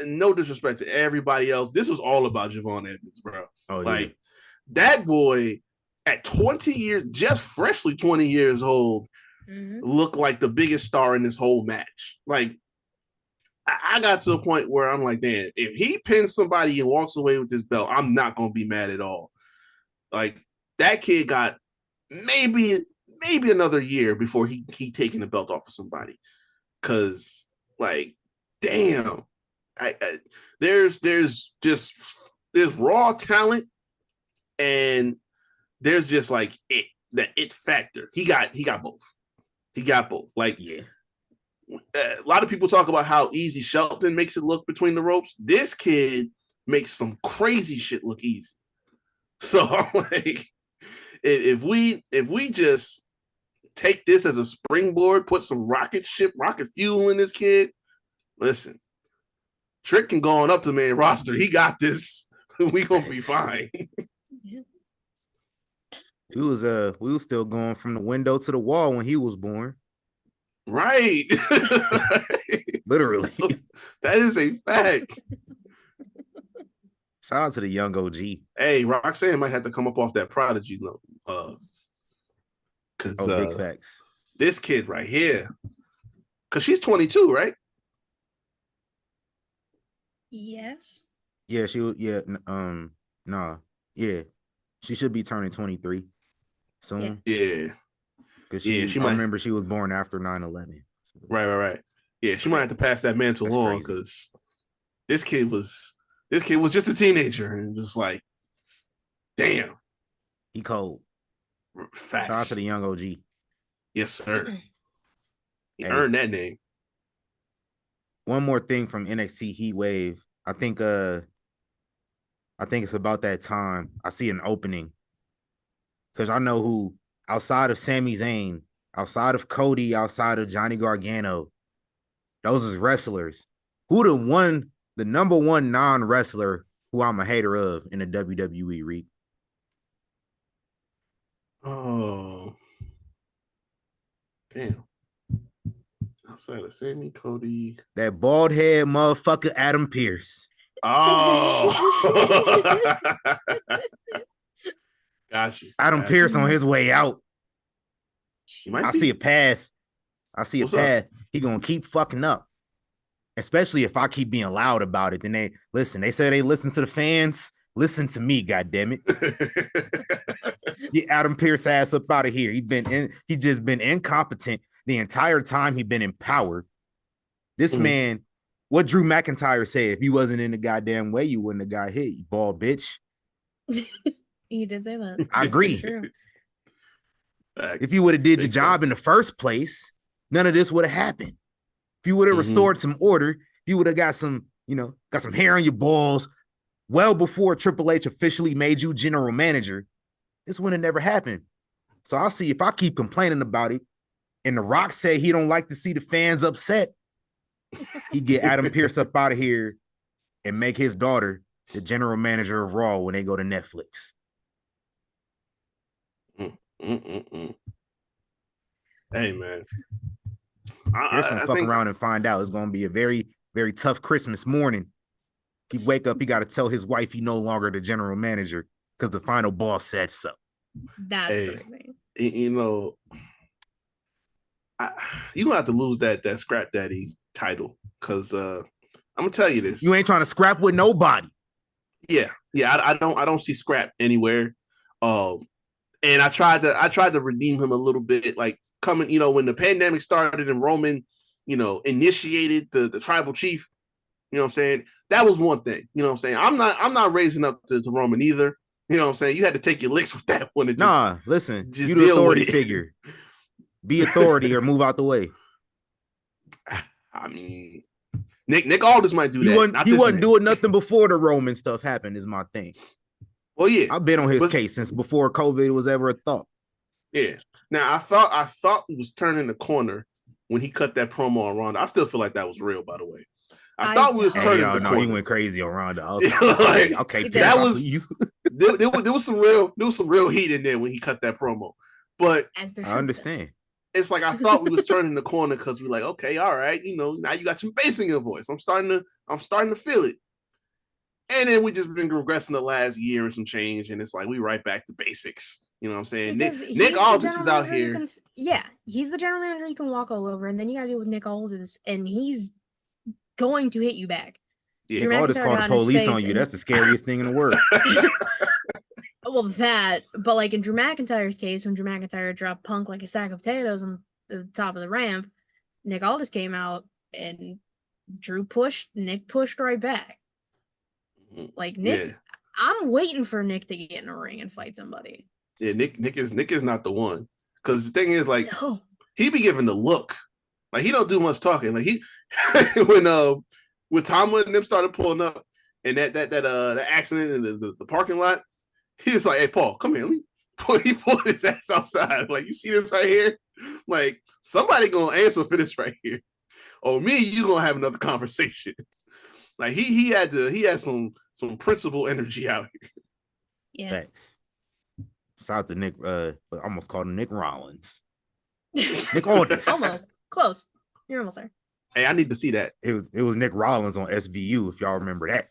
No disrespect to everybody else. This was all about Javon Evans, bro. Like that boy at 20 years, just freshly 20 years old, looked like the biggest star in this whole match. Like I got to a point where I'm like, damn, if he pins somebody and walks away with this belt, I'm not gonna be mad at all. Like that kid got maybe another year before he taking the belt off of somebody. Cause like, damn, there's raw talent and there's just like it factor. He got both. Like, a lot of people talk about how easy Shelton makes it look between the ropes. This kid makes some crazy shit look easy. So like, if we just take this as a springboard, put some rocket fuel in this kid, listen, Trick can go on up to the main roster. He got this. We gonna be fine. We was still going from the window to the wall when he was born. Right. Literally. So, that is a fact. Shout out to the young OG. Hey, Roxanne might have to come up off that Prodigy note. Because big facts. This kid right here, Because she's 22, right? Yes. Yeah, she would. Yeah, nah, yeah, she should be turning 23 soon. Yeah. Because Yeah, she I might. remember she was born after 9/11. So, Right. Yeah, she might have to pass that mantle That's on crazy. because this kid was just a teenager and just like, damn, he cold. facts. Shout out to the young OG. Yes, sir. He Hey. earned that name. One more thing from NXT Heatwave. I think it's about that time. I see an opening. Because I know who, outside of Sami Zayn, outside of Cody, outside of Johnny Gargano, those is wrestlers. Who the number one non-wrestler who I'm a hater of in the WWE, Reek? Oh, damn. Outside of Sammy, Cody. That bald head motherfucker, Adam Pearce. Oh. Gotcha. Adam Pearce on his way out. I see a path. What's up? He gonna keep fucking up. Especially if I keep being loud about it. Then they say they listen to the fans. Listen to me, goddammit. Get Adam Pearce ass up out of here. He just been incompetent the entire time he been in power. This man, what Drew McIntyre said, if he wasn't in the goddamn way, you wouldn't have got hit, you bald bitch. He did say that. I agree. True. If you would have did your job in the first place, none of this would have happened. If you would have restored some order, if you would have got some hair on your balls well before Triple H officially made you general manager, this would have never happened. So I'll see if I keep complaining about it and The Rock said he don't like to see the fans upset, he get Adam Pearce up out of here and make his daughter the general manager of Raw when they go to Netflix. Hey, man. Pearce gonna fuck around and find out. It's gonna be a very, very tough Christmas morning. He wake up, he got to tell his wife he no longer the general manager because the final boss said so. That's crazy. You know, you gonna have to lose that Scrap Daddy title because I'm gonna tell you this: you ain't trying to scrap with nobody. Yeah. I don't see Scrap anywhere. And I tried to redeem him a little bit, like coming, when the pandemic started and Roman, initiated the tribal chief. You know what I'm saying? That was one thing. You know what I'm saying? I'm not raising up to Roman either. You know what I'm saying? You had to take your licks with that one. Listen, you the authority figure. Be authority or move out the way. I mean, Nick Aldis might do that. He wasn't doing nothing before the Roman stuff happened, is my thing. Well, yeah. I've been on his case since before COVID was ever a thought. Yeah. Now, I thought he was turning the corner when he cut that promo on Ronda. I still feel like that was real, by the way. I thought we was turning the corner. He went crazy on Ronda. Okay, that was you. there was some real heat in there when he cut that promo. But I understand. It's like I thought we was turning the corner because we're like, okay, all right, now you got some bass in your voice. I'm starting to feel it. And then we just been regressing the last year and some change, and it's like we right back to basics. You know what I'm saying? Nick Aldis is out here. He's the general manager you can walk all over, and then you got to deal with Nick Aldis, and he's going to hit you back. Yeah, Nick Aldis called the police on you. That's the scariest thing in the world. Well, but like in Drew McIntyre's case, when Drew McIntyre dropped Punk like a sack of potatoes on the top of the ramp, Nick Aldis came out and Nick pushed right back. Like I'm waiting for Nick to get in a ring and fight somebody. Yeah, Nick is not the one. Because the thing is, like, he be giving the look. Like, he don't do much talking. Like, he when Tama and them started pulling up and that accident in the parking lot, he's like, "Hey, Paul, come here." He pulled his ass outside. Like, you see this right here? Like, somebody gonna answer for this right here. Or me, you gonna have another conversation. Like, he had some principal energy out here. Yeah. Thanks. Shout out to Nick. I almost called him Nick Rollins. Nick Aldis. Almost close. You're almost there. Hey, I need to see that. It was Nick Rollins on SVU. If y'all remember that.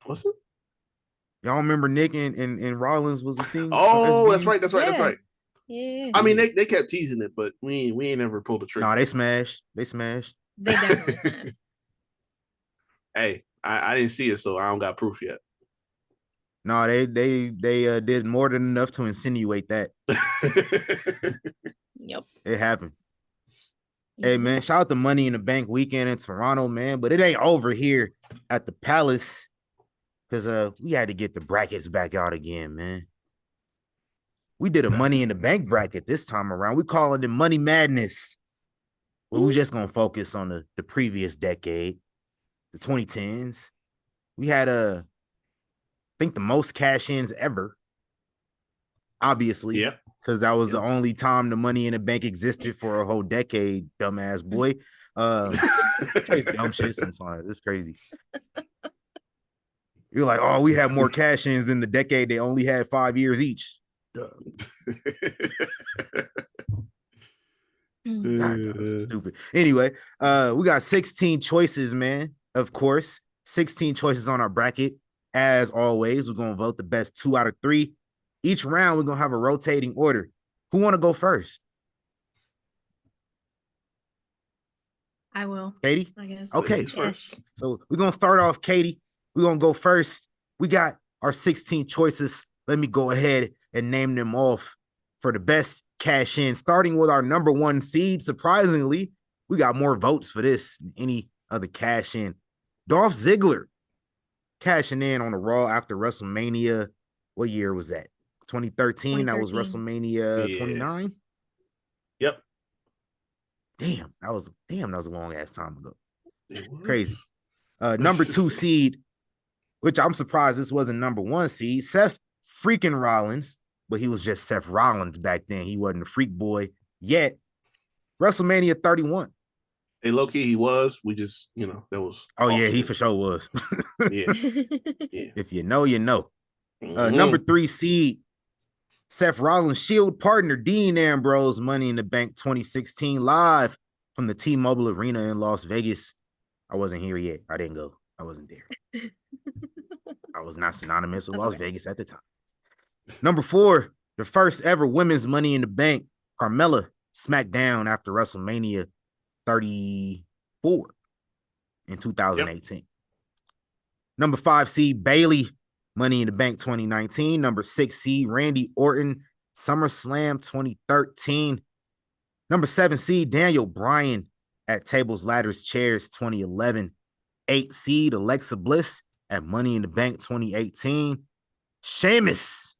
What's it? Y'all remember Nick and Rollins was a thing? Oh, that's right. Yeah. I mean, they kept teasing it, but we ain't ever pulled the trigger. No, they smashed. They smashed. They definitely smashed. Hey, I didn't see it, so I don't got proof yet. No, they did more than enough to insinuate that. Yep. It happened. Hey, man, shout out to Money in the Bank weekend in Toronto, man. But it ain't over here at the Palace because we had to get the brackets back out again, man. We did a Money in the Bank bracket this time around. We calling it Money Madness. Well, we're just going to focus on the previous decade, the 2010s. We had, I think, the most cash-ins ever, obviously. Yeah. Because that was the only time the Money in the Bank existed for a whole decade, dumbass boy. Say dumb shit sometimes. It's crazy. You're like, oh, we have more cash-ins than the decade they only had 5 years each. God, that's stupid. Anyway, we got 16 choices, man. Of course, 16 choices on our bracket. As always, we're gonna vote the best 2 out of 3. Each round, we're gonna have a rotating order. Who want to go first? I will. Katie? I guess. Okay. First. So we're gonna start off, Katie. We're gonna go first. We got our 16 choices. Let me go ahead and name them off for the best cash in. Starting with our number 1 seed. Surprisingly, we got more votes for this than any other cash in. Dolph Ziggler cashing in on the Raw after WrestleMania. What year was that? 2013. That was WrestleMania 29. Yep. Damn, that was a long ass time ago. Crazy. Number 2 seed, which I'm surprised this wasn't number 1 seed, Seth freaking Rollins, but he was just Seth Rollins back then. He wasn't a freak boy yet. WrestleMania 31. Hey, low key, he was. We just, that was. Oh yeah, he for sure was. Yeah. If you know, you know. Number 3 seed, Seth Rollins' Shield partner, Dean Ambrose, Money in the Bank 2016, live from the T-Mobile Arena in Las Vegas. I wasn't here yet. I didn't go. I wasn't there. I was not synonymous with Las Vegas at the time. Number 4, the first ever women's Money in the Bank, Carmella, SmackDown after WrestleMania 34 in 2018. Yep. Number 5 seed, Bayley, Money in the Bank 2019. Number 6 seed, Randy Orton, SummerSlam 2013. Number 7 seed, Daniel Bryan at Tables, Ladders, Chairs 2011. 8 seed, Alexa Bliss at Money in the Bank 2018. Sheamus,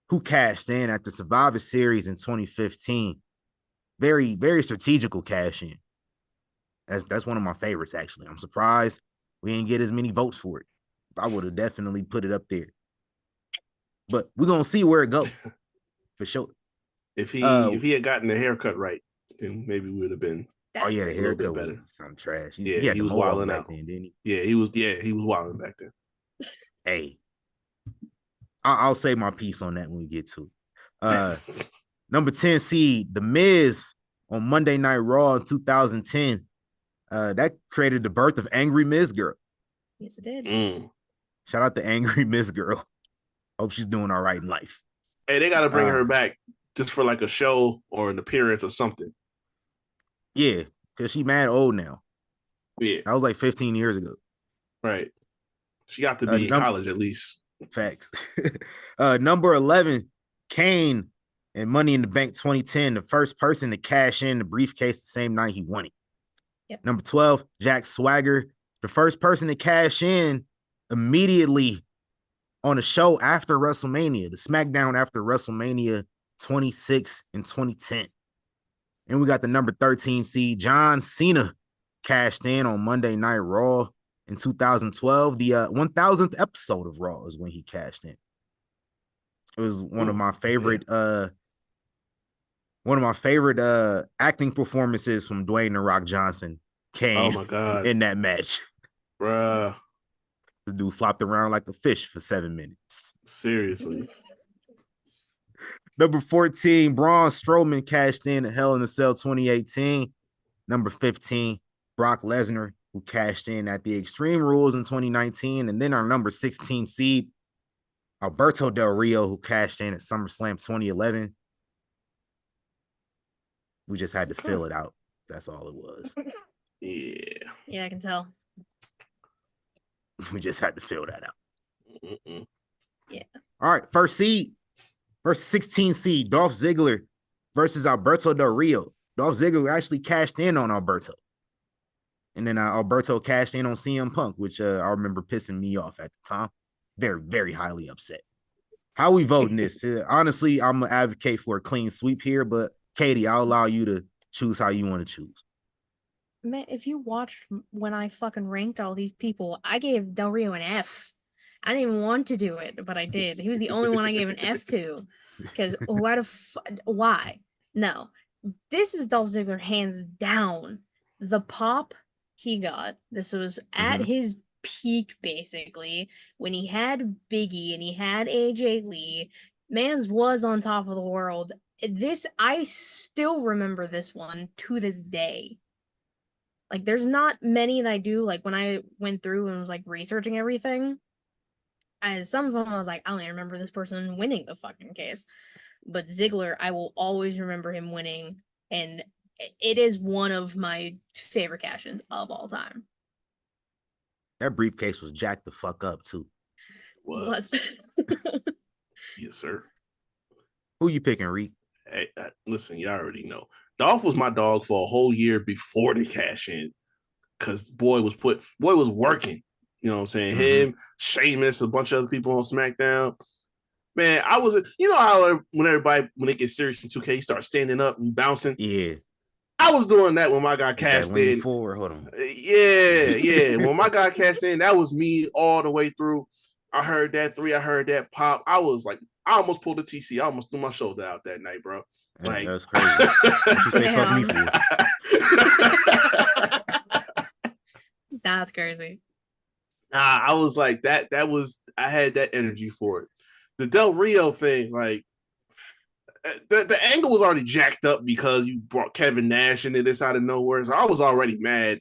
who cashed in at the Survivor Series in 2015. Very, very strategical cash in. That's one of my favorites, actually. I'm surprised we didn't get as many votes for it. I would have definitely put it up there. But we're going to see where it goes, for sure. If he had gotten the haircut right, then maybe we would have been. Oh, yeah, the haircut was kind of trash. He was wilding out. Then, didn't he? Yeah, he was wilding back then. Hey, I'll say my piece on that when we get to it. Number 10 seed, The Miz on Monday Night Raw in 2010. That created the birth of Angry Miz Girl. Yes, it did. Shout out to Angry Miz Girl. Hope she's doing all right in life. Hey, they got to bring her back just for like a show or an appearance or something. Yeah, because she's mad old now. Yeah. That was like 15 years ago. Right. She got to be in college at least. Facts. Number 11, Kane and Money in the Bank 2010, the first person to cash in the briefcase the same night he won it. Yep. Number 12, Jack Swagger, the first person to cash in immediately on a show after WrestleMania, the SmackDown after WrestleMania 26 and 2010. And we got the number 13 seed, John Cena, cashed in on Monday Night Raw in 2012. The 1000th episode of Raw is when he cashed in. It was one of my favorite acting performances from Dwayne "The Rock" Johnson came in that match. Bruh. The dude flopped around like a fish for 7 minutes. Seriously. Number 14, Braun Strowman cashed in at Hell in a Cell 2018. Number 15, Brock Lesnar, who cashed in at the Extreme Rules in 2019. And then our number 16 seed, Alberto Del Rio, who cashed in at SummerSlam 2011. We just had to fill it out. That's all it was. Yeah. Yeah, I can tell. We just had to fill that out. Mm-mm. Yeah. All right, first 16 seed, Dolph Ziggler versus Alberto Del Rio. Dolph Ziggler actually cashed in on Alberto. And then Alberto cashed in on CM Punk, which I remember pissing me off at the time. Very, very highly upset. How we voting this? Honestly, I'm going to advocate for a clean sweep here, but Katie, I'll allow you to choose how you want to choose. Man, if you watched when I fucking ranked all these people, I gave Del Rio an F. I didn't even want to do it, but I did. He was the only one I gave an F to. Because why? No. This is Dolph Ziggler hands down. The pop he got, this was at his peak, basically, when he had Biggie and he had AJ Lee. Mans was on top of the world. I still remember this one to this day. Like, there's not many that I do. Like, when I went through and was, like, researching everything, as some of them I was like, I don't even remember this person winning the fucking case. But Ziggler, I will always remember him winning, and it is one of my favorite cash-ins of all time. That briefcase was jacked the fuck up, too. Was. Yes, sir. Who you picking, Reek? Hey, listen, y'all already know. Dolph was my dog for a whole year before the cash in, because boy was working. You know what I'm saying? Him, Sheamus, a bunch of other people on SmackDown. Man, I was, you know how when they get serious in 2K, start standing up and bouncing. Yeah, I was doing that when my guy cashed in. Forward, hold on. Yeah. When my guy cashed in, that was me all the way through. I heard that 3, I heard that pop. I was like, I almost pulled a TC. I almost threw my shoulder out that night, bro. Like, that's crazy. What you say fuck me for? That's crazy. Nah, I was like that. I had that energy for it. The Del Rio thing, like the angle was already jacked up because you brought Kevin Nash into this out of nowhere. So I was already mad.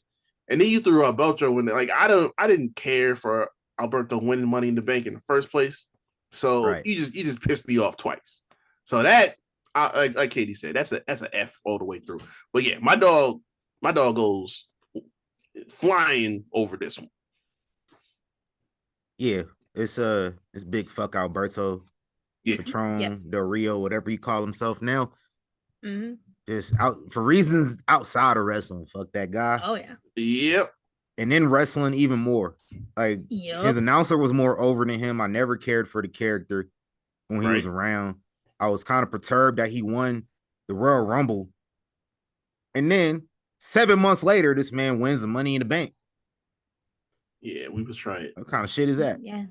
And then you threw Alberto in there. Like I didn't care for Alberto winning Money in the Bank in the first place. So you just pissed me off twice. So that, like Katie said, that's an F all the way through. But yeah, my dog goes flying over this one. Yeah, it's big fuck Alberto, Patron, Del Rio, whatever you call himself now. Just out for reasons outside of wrestling. Fuck that guy. Oh yeah. Yep. And then wrestling even more. Like his announcer was more over than him. I never cared for the character when he was around. I was kind of perturbed that he won the Royal Rumble. And then 7 months later, this man wins the Money in the Bank. Yeah, we was trying. What kind of shit is that? Yeah.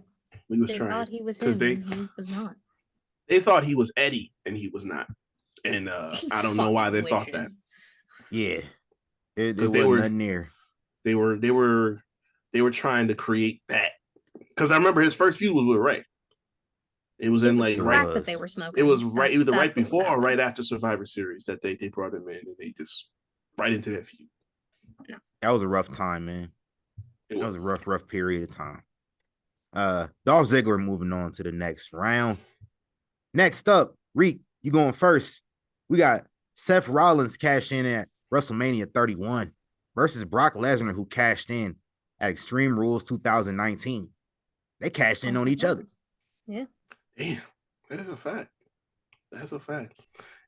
We was they trying. Thought he was him, and he was not. They thought he was Eddie, and he was not. And I don't know why they thought that. Yeah. It wasn't nothing near. They were trying to create that. Because I remember his first feud was with Ray. It was in like right that they were smoking. It was right either right before or right after Survivor Series that they brought him in, and they just right into that feud. No. That was a rough time, man. That was a rough period of time. Dolph Ziggler moving on to the next round. Next up, Reek, you going first. We got Seth Rollins cash in at WrestleMania 31 versus Brock Lesnar, who cashed in at Extreme Rules 2019. They cashed in on each other. Yeah. Damn, that is a fact. That's a fact.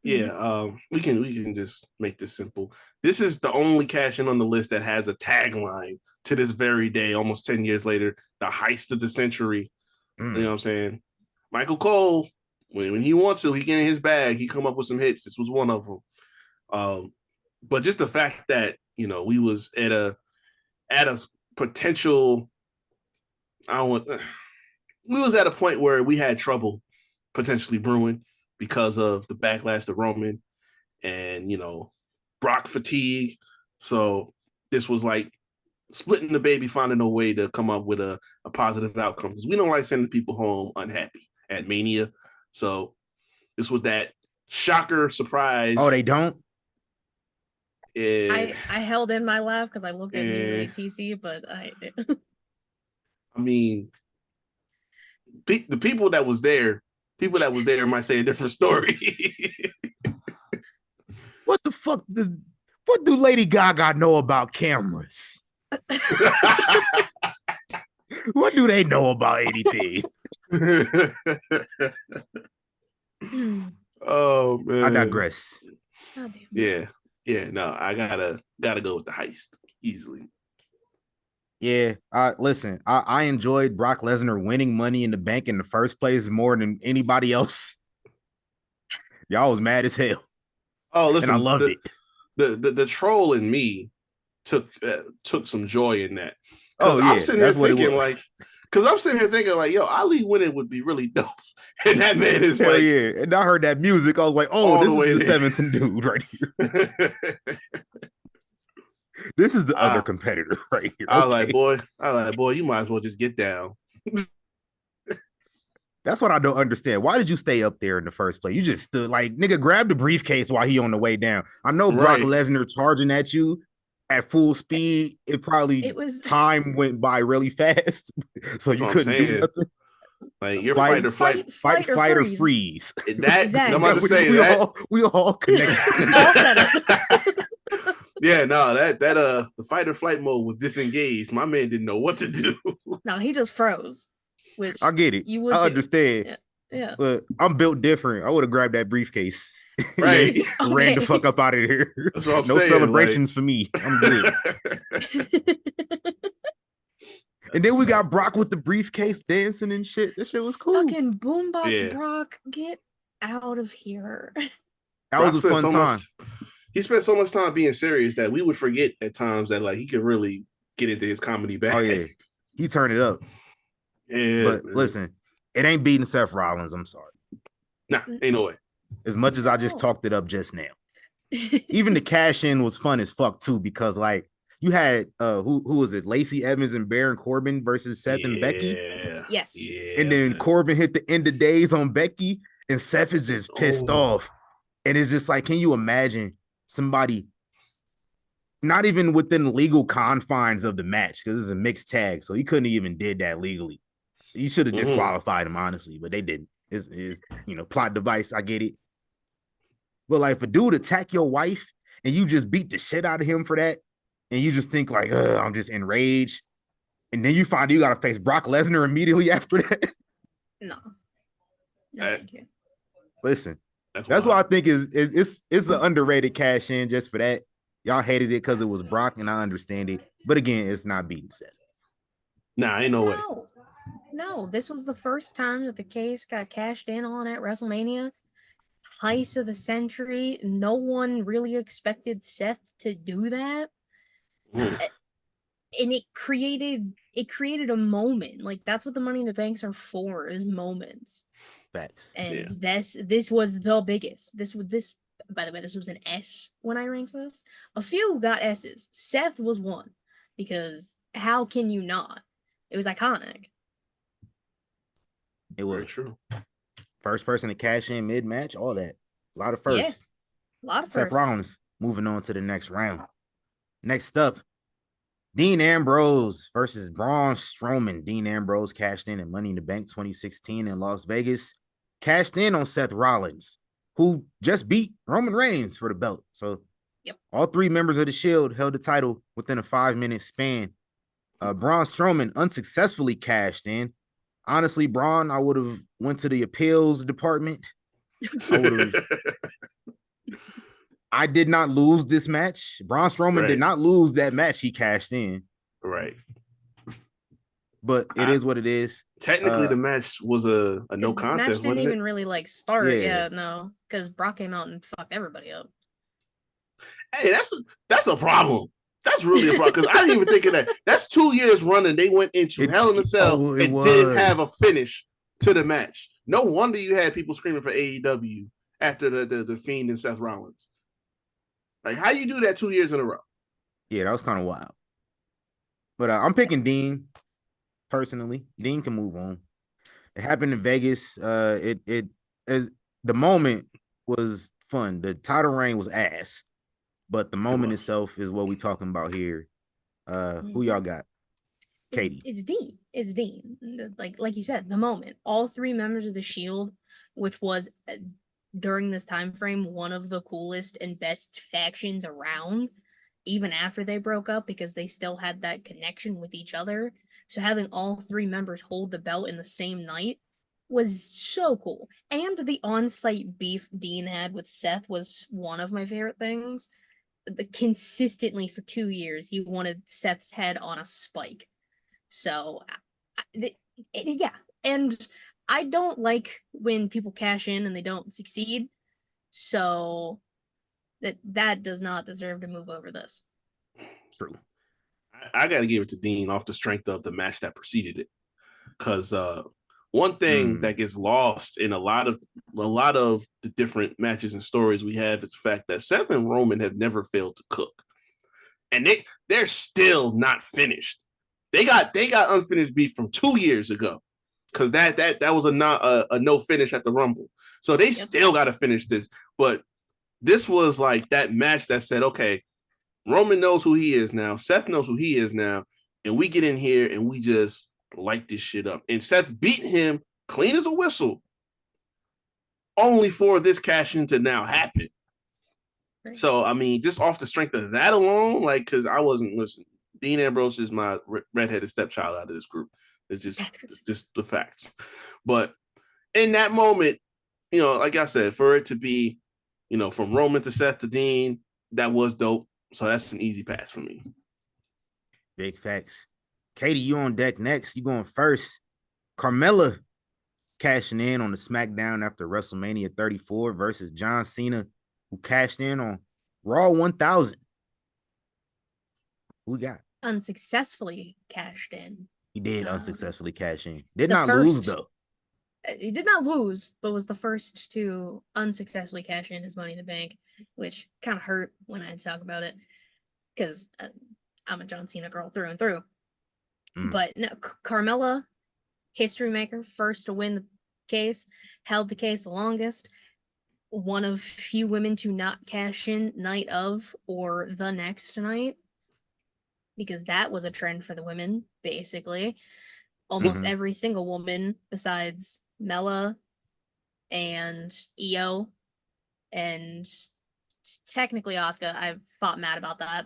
Yeah, we can just make this simple. This is the only cash in on the list that has a tagline to this very day, almost 10 years later, the heist of the century. You know what I'm saying? Michael Cole, when he wants to, he get in his bag, he come up with some hits. This was one of them. But just the fact that, you know, we was at a potential, we was at a point where we had trouble potentially brewing because of the backlash to Roman and, you know, Brock fatigue. So this was like splitting the baby, finding a way to come up with a positive outcome, because we don't like sending people home unhappy at Mania. So this was that shocker surprise. Oh, they don't? I held in my laugh because I looked at me like TC, but I mean, the people that was there might say a different story. What the fuck? What do Lady Gaga know about cameras? What do they know about anything? Oh man. I digress. Oh, damn. Yeah. No, I gotta go with the heist easily. Yeah, listen, I enjoyed Brock Lesnar winning Money in the Bank in the first place more than anybody else. Y'all was mad as hell. Oh, listen, and I loved it. The troll in me took some joy in that. Oh yeah, I'm sitting here that's what it thinking was. because I'm sitting here thinking like, yo, Ali winning would be really dope. And that man is Hell like, yeah. And I heard that music. I was like, oh, all this the way is the there. seventh dude right here. This is the other competitor right here. I was like, boy, you might as well just get down. That's what I don't understand. Why did you stay up there in the first place? You just stood like, nigga, grab the briefcase while he on the way down. I know Brock Right. Lesnar charging at you at full speed. It was time went by really fast, so That's you what I'm couldn't do saying. nothing. Like your Like, fight or freeze. That Exactly. I'm about to say we all connected. All set up. Yeah, no, that the fight or flight mode was disengaged. My man didn't know what to do. No, he just froze. Which I get it. You would I too. understand. Yeah. But I'm built different. I would have grabbed that briefcase. Right. And ran the fuck up out of here. That's what I'm no saying, celebrations for me. I'm good. And then we got Brock with the briefcase dancing and shit. That shit was cool. Fucking Boombox Yeah. Brock, get out of here. That was a fun time. He spent so much time being serious that we would forget at times that like he could really get into his comedy bag. Oh yeah, he turned it up. Yeah, but man. listen, it ain't beating Seth Rollins. I'm sorry. Nah, ain't no way. As much as I just talked it up just now, even the cash in was fun as fuck too, because like you had who was it? Lacey Evans and Baron Corbin versus Seth and Becky. Yes. Yeah, and then Corbin hit the end of days on Becky, and Seth is just pissed off. And it's just like, can you imagine somebody not even within the legal confines of the match, because this is a mixed tag, so he couldn't even did that legally. You should have disqualified him, honestly, but they didn't. It's plot device. I get it. But like, if a dude attack your wife and you just beat the shit out of him for that, and you just think like, I'm just enraged, and then you find you got to face Brock Lesnar immediately after that. No, thank you. Listen, that's what I think it's an underrated cash in just for that. Y'all hated it because it was Brock, and I understand it. But again, it's not beating Seth. Nah, ain't no way. No, this was the first time that the case got cashed in on at WrestleMania. Heist of the century. No one really expected Seth to do that. And it created a moment. Like, that's what the Money in the Banks are for, is moments. Facts. And this was the biggest. This by the way, this was an S when I ranked this. A few got S's. Seth was one, because how can you not? It was iconic. It was very true. First person to cash in mid-match, all that. A lot of firsts. Yeah, a lot of Seth firsts. Rollins moving on to the next round. Next up, Dean Ambrose versus Braun Strowman. Dean Ambrose cashed in at Money in the Bank 2016 in Las Vegas. Cashed in on Seth Rollins, who just beat Roman Reigns for the belt. So all three members of the Shield held the title within a 5-minute span. Braun Strowman unsuccessfully cashed in. Honestly, Braun, I would have went to the appeals department. I did not lose this match. Braun Strowman did not lose that match. He cashed in. Right. But it is what it is. Technically, the match was a no contest. The match didn't even really start. Yeah. No, because Brock came out and fucked everybody up. Hey, that's a problem. That's really a problem, because I didn't even think of that. That's 2 years running. They went into Hell in a Cell and didn't have a finish to the match. No wonder you had people screaming for AEW after the Fiend and Seth Rollins. Like, how you do that 2 years in a row? Yeah, that was kind of wild. But I'm picking Dean personally. Dean can move on. It happened in Vegas. The moment was fun. The title reign was ass, but the moment itself is what we talking about here. Who y'all got? Katie. It's Dean. It's Dean. Like you said, the moment. All three members of the Shield, which was during this time frame, one of the coolest and best factions around, even after they broke up, because they still had that connection with each other. So having all three members hold the belt in the same night was so cool. And the on-site beef Dean had with Seth was one of my favorite things. Consistently for 2 years, he wanted Seth's head on a spike. So, yeah. And I don't like when people cash in and they don't succeed. So that does not deserve to move over this. True. I got to give it to Dean off the strength of the match that preceded it, because one thing that gets lost in a lot of the different matches and stories we have is the fact that Seth and Roman have never failed to cook, and they're still not finished. They got unfinished beef from 2 years ago, because that was a no finish at the Rumble, so they still got to finish this. But this was like that match that said, okay, Roman knows who he is now, Seth knows who he is now, and we get in here and we just light this shit up. And Seth beat him clean as a whistle, only for this cash in to now happen. Right. So, I mean, just off the strength of that alone, like, because I wasn't listening. Dean Ambrose is my redheaded stepchild out of this group. It's just the facts. But in that moment, you know, like I said, for it to be, you know, from Roman to Seth to Dean, that was dope. So that's an easy pass for me. Big facts. Katie, you on deck next. You going first. Carmella cashing in on the SmackDown after WrestleMania 34 versus John Cena, who cashed in on Raw 1000. Who we got? Unsuccessfully cashed in. He did unsuccessfully cash in. Did not lose, though. He did not lose, but was the first to unsuccessfully cash in his Money in the Bank, which kind of hurt when I talk about it, because I'm a John Cena girl through and through. But no, Carmella, history maker, first to win the case, held the case the longest. One of few women to not cash in night of or the next night, because that was a trend for the women, basically. Almost every single woman besides Mella and Io and technically Asuka, I've fought mad about that,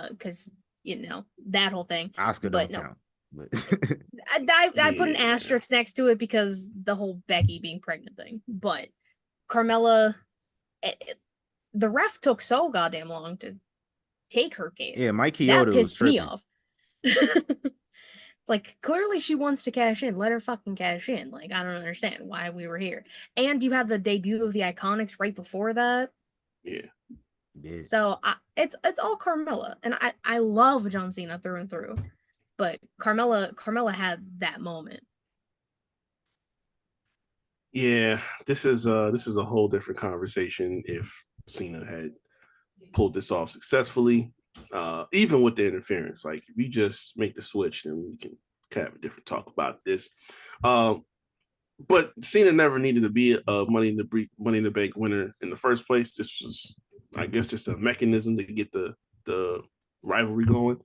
because you know that whole thing. Asuka don't count. But I put an asterisk next to it because the whole Becky being pregnant thing. But Carmella, the ref took so goddamn long to take her case. Yeah, Mike Chioda that pissed was me off. It's like, clearly she wants to cash in. Let her fucking cash in. Like, I don't understand why we were here. And you have the debut of the Iconics right before that. Yeah. So it's all Carmella, and I love John Cena through and through, but Carmella had that moment. Yeah, this is a whole different conversation if Cena had pulled this off successfully, even with the interference. Like, if you just make the switch, then we can have a different talk about this. But Cena never needed to be a Money in the Bank winner in the first place. This was, I guess, just a mechanism to get the rivalry going.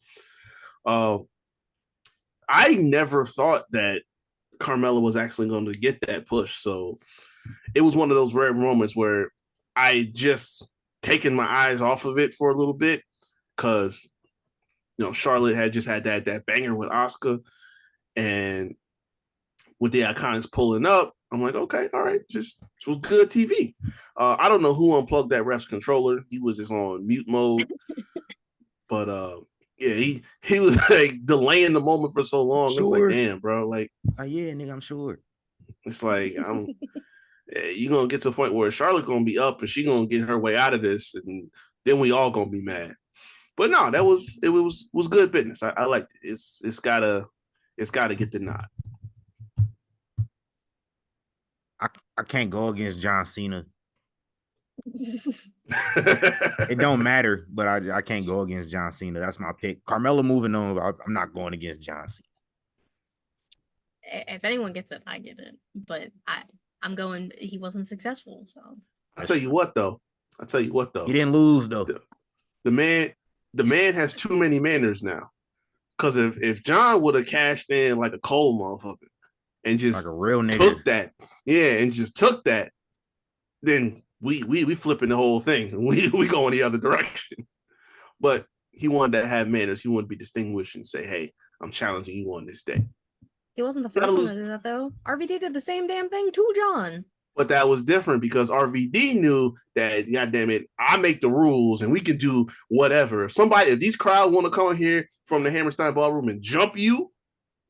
I never thought that Carmella was actually going to get that push. So it was one of those rare moments where I just taken my eyes off of it for a little bit, because, you know, Charlotte had just had that banger with Asuka, and with the Iconics pulling up, I'm like, okay, all right, it was good TV. I don't know who unplugged that ref's controller. He was just on mute mode. But yeah, he was like delaying the moment for so long. Sure. It's like, damn, bro. Like, yeah, nigga, I'm sure. It's like, you're gonna get to a point where Charlotte gonna be up and she gonna get her way out of this, and then we all gonna be mad. But no, it was good business. I liked it. It's gotta get the nod. I can't go against John Cena. It don't matter, but I can't go against John Cena. That's my pick. Carmella moving on. I'm not going against John Cena. If anyone gets it, I get it. But I'm going. He wasn't successful. So I'll tell you what though. He didn't lose though. The man has too many manners now. Because if John would have cashed in like a cold motherfucker and just like a real nigga took that, and just took that, then we flipping the whole thing. We going the other direction. But he wanted to have manners. He wanted to be distinguished and say, "Hey, I'm challenging you on this day." He wasn't the first one to do that, though. RVD did the same damn thing too, John. But that was different because RVD knew that, goddamn it, I make the rules and we can do whatever. If these crowds want to come in here from the Hammerstein Ballroom and jump you,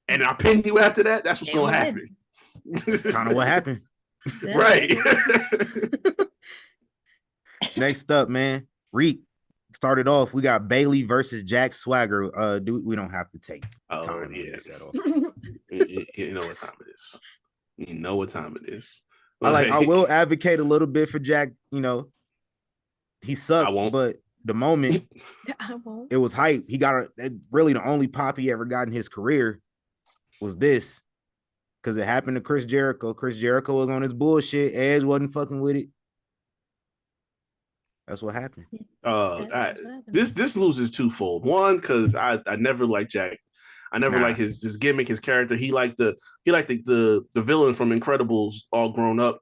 and I pin you after that, that's what's going to happen. Kind of what happened. Right. Next up, man, Reek. Started off, we got Bailey versus Jack Swagger. We don't have to take time. Yeah. At all. You know what time it is. You know what time it is. I will advocate a little bit for Jack. You know, he sucked, but the moment it was hype. He got really the only pop he ever got in his career was this, because it happened to Chris Jericho. Chris Jericho was on his bullshit. Edge wasn't fucking with it. That's what happened. This loses twofold. One, because I never liked Jack. I never liked his gimmick, his character. He liked the villain from Incredibles all grown up.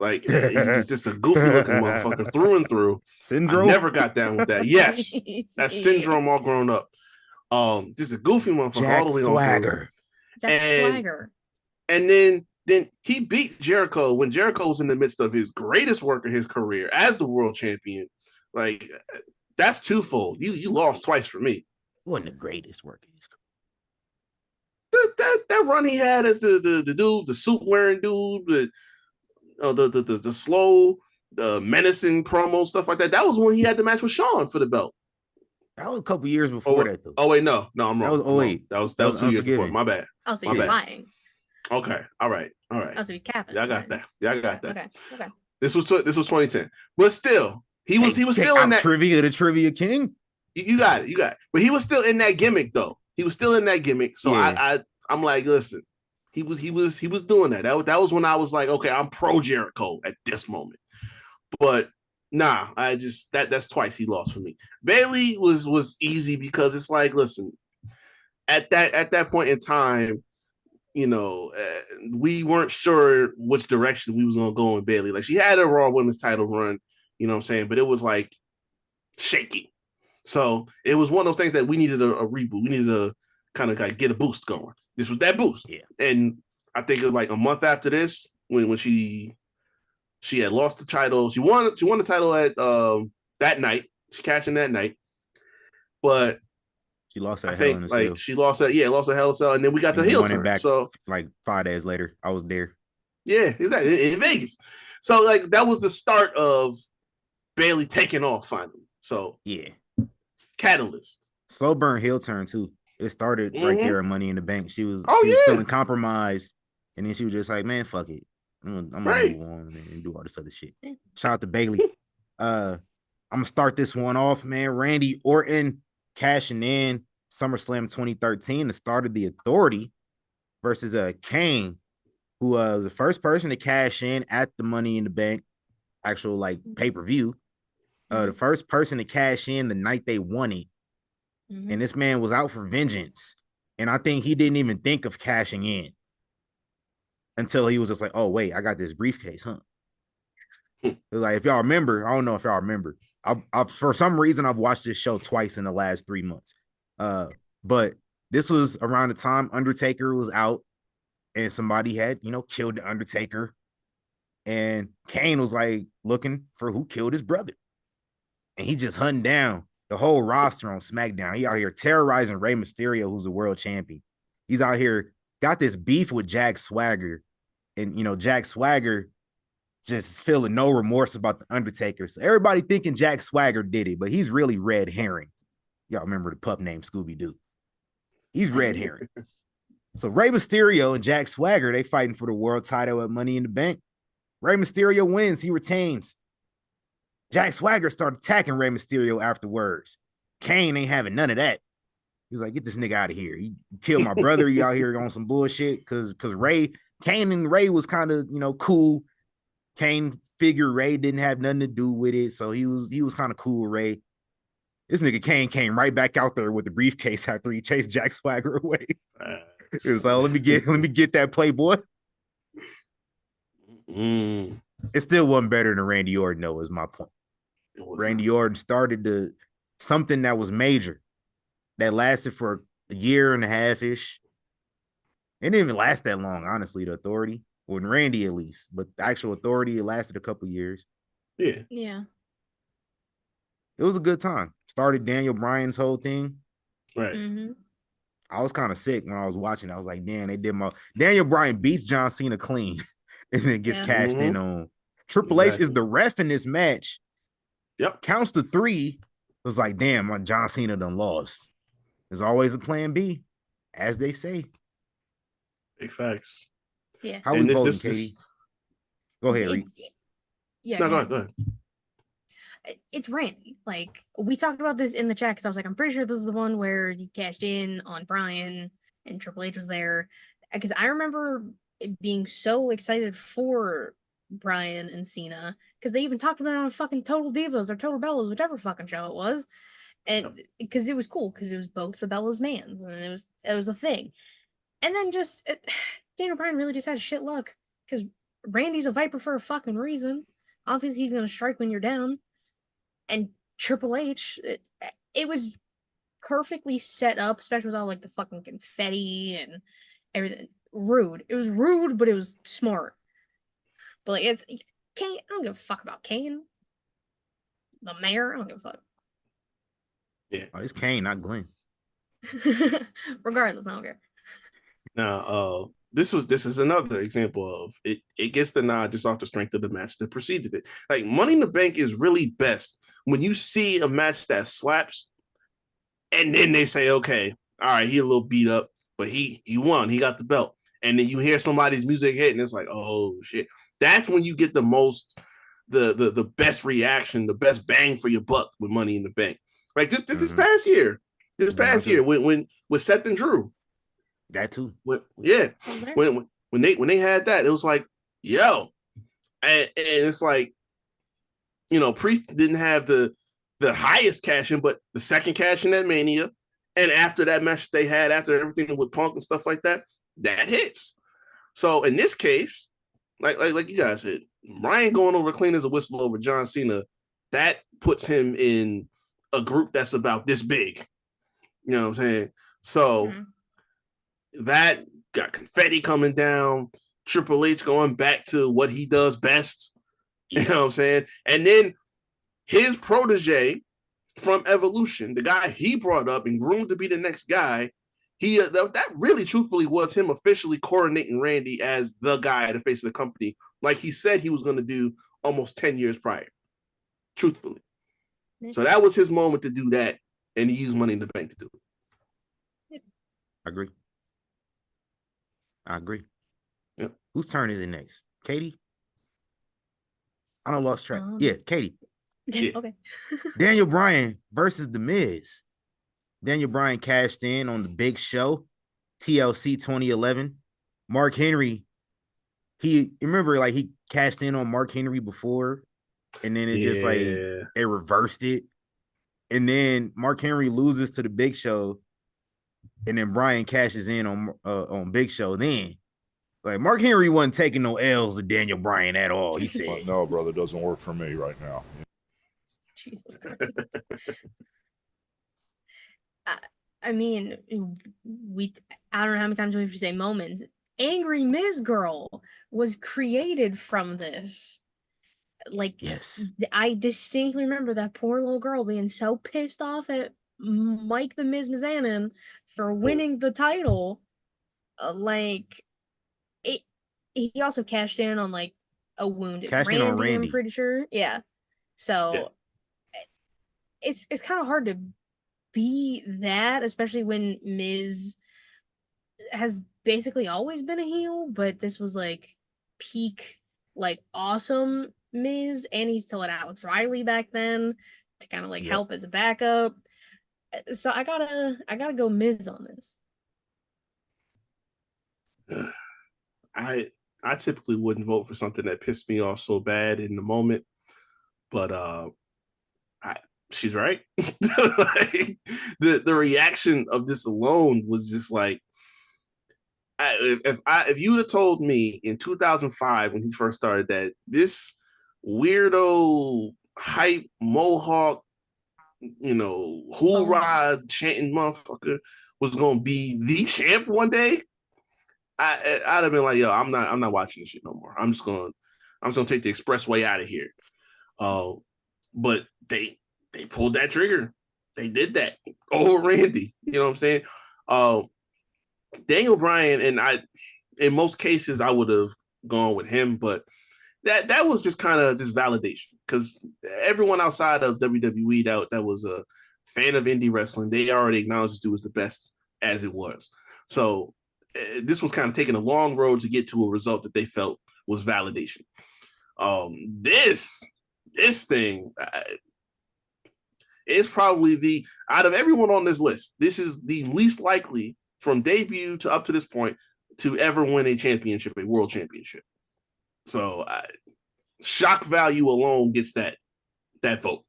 Like he's just a goofy looking motherfucker through and through. Syndrome. I never got down with that. Yes, that Syndrome all grown up. Just a goofy motherfucker Jack all the way Swagger. Swagger. And then he beat Jericho when Jericho was in the midst of his greatest work of his career as the world champion. Like, that's twofold. You lost twice for me. Wasn't the greatest work of his career. That run he had as the dude, the suit wearing dude, the slow, the menacing promo, stuff like that. That was when he had the match with Shawn for the belt. That was a couple years before that, though. Oh wait, no, I'm wrong. That was 2 years before. My bad. Oh, so you're lying. Okay. All right. Oh, so he's capping. Yeah, I got that. Okay. This was 2010, but still, he was still in that the trivia king. You got it. But he was still in that gimmick, though. He was still in that gimmick. So yeah. I'm like, listen, he was doing that. That was when I was like, okay, I'm pro Jericho at this moment. But nah, that's twice he lost for me. Bailey was easy because it's like, listen, at that point in time, you know, we weren't sure which direction we was gonna go with Bailey. Like, she had a Raw Women's title run, you know what I'm saying, but it was like shaky. So it was one of those things that we needed a reboot. We needed to kind of like get a boost going. This was that boost. Yeah. And I think it was like a month after this when she had lost the title. She won the title at that night. She cashed in that night, but she lost at Hell in a Cell. She lost at Hell in a Cell, and then we got the heel turn. Back so like 5 days later, I was there. Yeah, exactly, in Vegas. So like that was the start of Bailey taking off finally. So yeah, catalyst. Slow burn heel turn too. It started right there at Money in the Bank. She was feeling compromised, and then she was just like, "Man, fuck it, I'm gonna move on and do all this other shit." Shout out to Bailey. I'm gonna start this one off, man. Randy Orton cashing in SummerSlam 2013, the start of the Authority versus Kane, who was the first person to cash in at the Money in the Bank actual like pay-per-view. The first person to cash in the night they won it. And this man was out for vengeance. And I think he didn't even think of cashing in until he was just like, oh, wait, I got this briefcase, huh? Like, if y'all remember, I don't know if y'all remember. I've for some reason, I've watched this show twice in the last 3 months. But this was around the time Undertaker was out and somebody had, killed the Undertaker. And Kane was like looking for who killed his brother. And he just hunting down the whole roster on SmackDown. He out here terrorizing Rey Mysterio, who's a world champion. He's out here, got this beef with Jack Swagger. And, Jack Swagger just feeling no remorse about the Undertaker. So everybody thinking Jack Swagger did it, but he's really red herring. Y'all remember the pup named Scooby-Doo. He's red herring. So Rey Mysterio and Jack Swagger, they fighting for the world title at Money in the Bank. Rey Mysterio wins. He retains. Jack Swagger started attacking Rey Mysterio afterwards. Kane ain't having none of that. He's like, get this nigga out of here. You killed my brother. You out here on some bullshit. Because Kane and Rey was kind of, cool. Kane figured Rey didn't have nothing to do with it. So he was kind of cool with Rey. This nigga Kane came right back out there with the briefcase after he chased Jack Swagger away. It was like, let me get that Playboy. It still wasn't better than Randy Orton, though, is my point. Randy Orton started something that was major that lasted for a year and a half ish. It didn't even last that long, honestly, the Authority. Or Randy at least. But the actual Authority, it lasted a couple years. Yeah. Yeah. It was a good time. Started Daniel Bryan's whole thing. Right. Mm-hmm. I was kind of sick when I was watching. I was like, damn, they did my Daniel Bryan beats John Cena clean and then gets Yeah. cashed in on. Triple H is the ref in this match. Yep. Counts to 3. It was like, damn, my John Cena done lost. There's always a plan B, as they say. Big facts. Yeah. How we voting, Katie? Go ahead, Reed. Yeah. No, go ahead. It's Randy. Like, we talked about this in the chat because I was like, I'm pretty sure this is the one where he cashed in on Bryan and Triple H was there. Because I remember being so excited for Bryan and Cena because they even talked about it on fucking Total Divas or Total Bellas, whichever fucking show it was. And because it was cool because it was both the Bellas mans and it was a thing. And then Daniel Bryan really just had shit luck because Randy's a Viper for a fucking reason. Obviously, he's gonna strike when you're down. And Triple H, it was perfectly set up, especially with all like the fucking confetti and everything. Rude. It was rude, but it was smart. But like it's Kane. I don't give a fuck about Kane. The mayor. I don't give a fuck. Yeah. Oh, it's Kane, not Glenn. Regardless, I don't care. Now, this is another example of it. It gets the nod just off the strength of the match that preceded it. Like Money in the Bank is really best when you see a match that slaps, and then they say, okay, all right, he a little beat up, but he won, he got the belt, and then you hear somebody's music hit, and it's like, oh shit. That's when you get the most, the best reaction, the best bang for your buck with Money in the Bank. Like this past year, when with Seth and Drew. That too. When they had that, it was like, yo, and it's like, you know, Priest didn't have the highest cash in, but the second cash in at Mania, and after that match they had after everything with Punk and stuff like that, that hits. So in this case, like you guys said, Bryan going over clean as a whistle over John Cena, that puts him in a group that's about this big. You know what I'm saying? So that got confetti coming down, Triple H going back to what he does best. You know what I'm saying? And then his protege from Evolution, the guy he brought up and groomed to be the next guy, that really truthfully was him officially coronating Randy as the guy at the face of the company, like he said he was going to do almost 10 years prior, truthfully. So that was his moment to do that, and he used Money in the Bank to do it. I agree. Yep. Whose turn is it next? Katie? I don't lost track. Yeah, Katie. Yeah. Okay. Daniel Bryan versus The Miz. Daniel Bryan cashed in on the Big Show, TLC 2011. Mark Henry, he cashed in on Mark Henry before, and then it just like they reversed it. And then Mark Henry loses to the Big Show, and then Bryan cashes in on Big Show. Then, like, Mark Henry wasn't taking no L's to Daniel Bryan at all. He said, "No, brother, doesn't work for me right now." Jesus Christ. I mean, I don't know how many times we have to say moments. Angry Miz Girl was created from this. Like, yes, I distinctly remember that poor little girl being so pissed off at Mike the Miz Mizanin for winning the title. He also cashed in on like a wounded Randy, I'm pretty sure. Yeah. So it's kind of hard to be that, especially when Miz has basically always been a heel, but this was like peak, like awesome Miz, and he still had Alex Riley back then to kind of like help as a backup. So I gotta go Miz on this. I typically wouldn't vote for something that pissed me off so bad in the moment, but she's right. Like, the reaction of this alone was just like, If you would have told me in 2005 when he first started that this weirdo hype mohawk, hoorah chanting motherfucker was gonna be the champ one day, I'd have been like, yo, I'm not watching this shit no more. I'm just gonna take the expressway out of here. But they pulled that trigger. They did that over Randy. You know what I'm saying? Daniel Bryan, and in most cases I would have gone with him, but that was just kind of just validation because everyone outside of WWE that was a fan of indie wrestling, they already acknowledged this dude was the best as it was. So this was kind of taking a long road to get to a result that they felt was validation. This thing is probably out of everyone on this list, this is the least likely from debut to up to this point to ever win a championship, a world championship. So shock value alone gets that vote.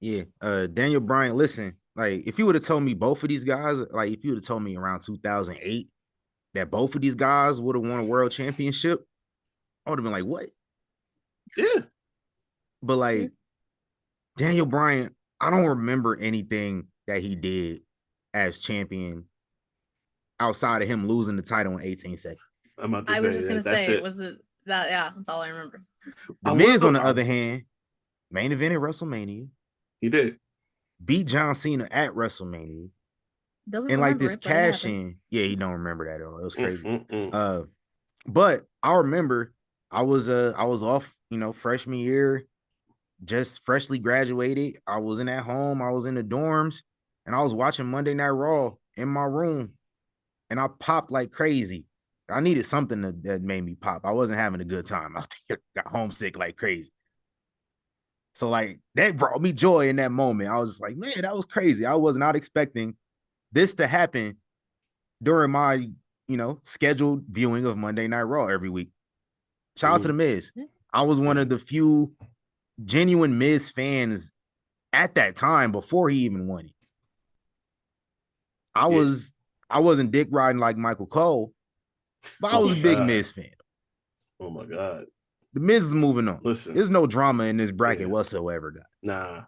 Yeah, Daniel Bryan, listen, like if you would have told me both of these guys, like if you would have told me around 2008 that both of these guys would have won a world championship, I would have been like, what? Yeah. But like Daniel Bryan, I don't remember anything that he did as champion outside of him losing the title in 18 seconds. I was just gonna say, was it that? Yeah, that's all I remember. The Miz, on the other hand, main event at WrestleMania. He did. Beat John Cena at WrestleMania. Doesn't and like this it, cash in. Yeah, he don't remember that at all. It was crazy. But I remember I was off, freshman year, just freshly graduated. I wasn't at home. I was in the dorms, and I was watching Monday Night Raw in my room, and I popped like crazy. I needed something that made me pop. I wasn't having a good time out there. Got homesick like crazy. So like that brought me joy in that moment. I was just like, man, that was crazy. I was not expecting this to happen during my, scheduled viewing of Monday Night Raw every week. Shout out to the Miz. I was one of the few genuine Miz fans at that time before he even won it. I wasn't dick riding like Michael Cole, but I was a big Miz fan. Oh my God. The Miz is moving on. Listen, there's no drama in this bracket whatsoever, guys. Nah.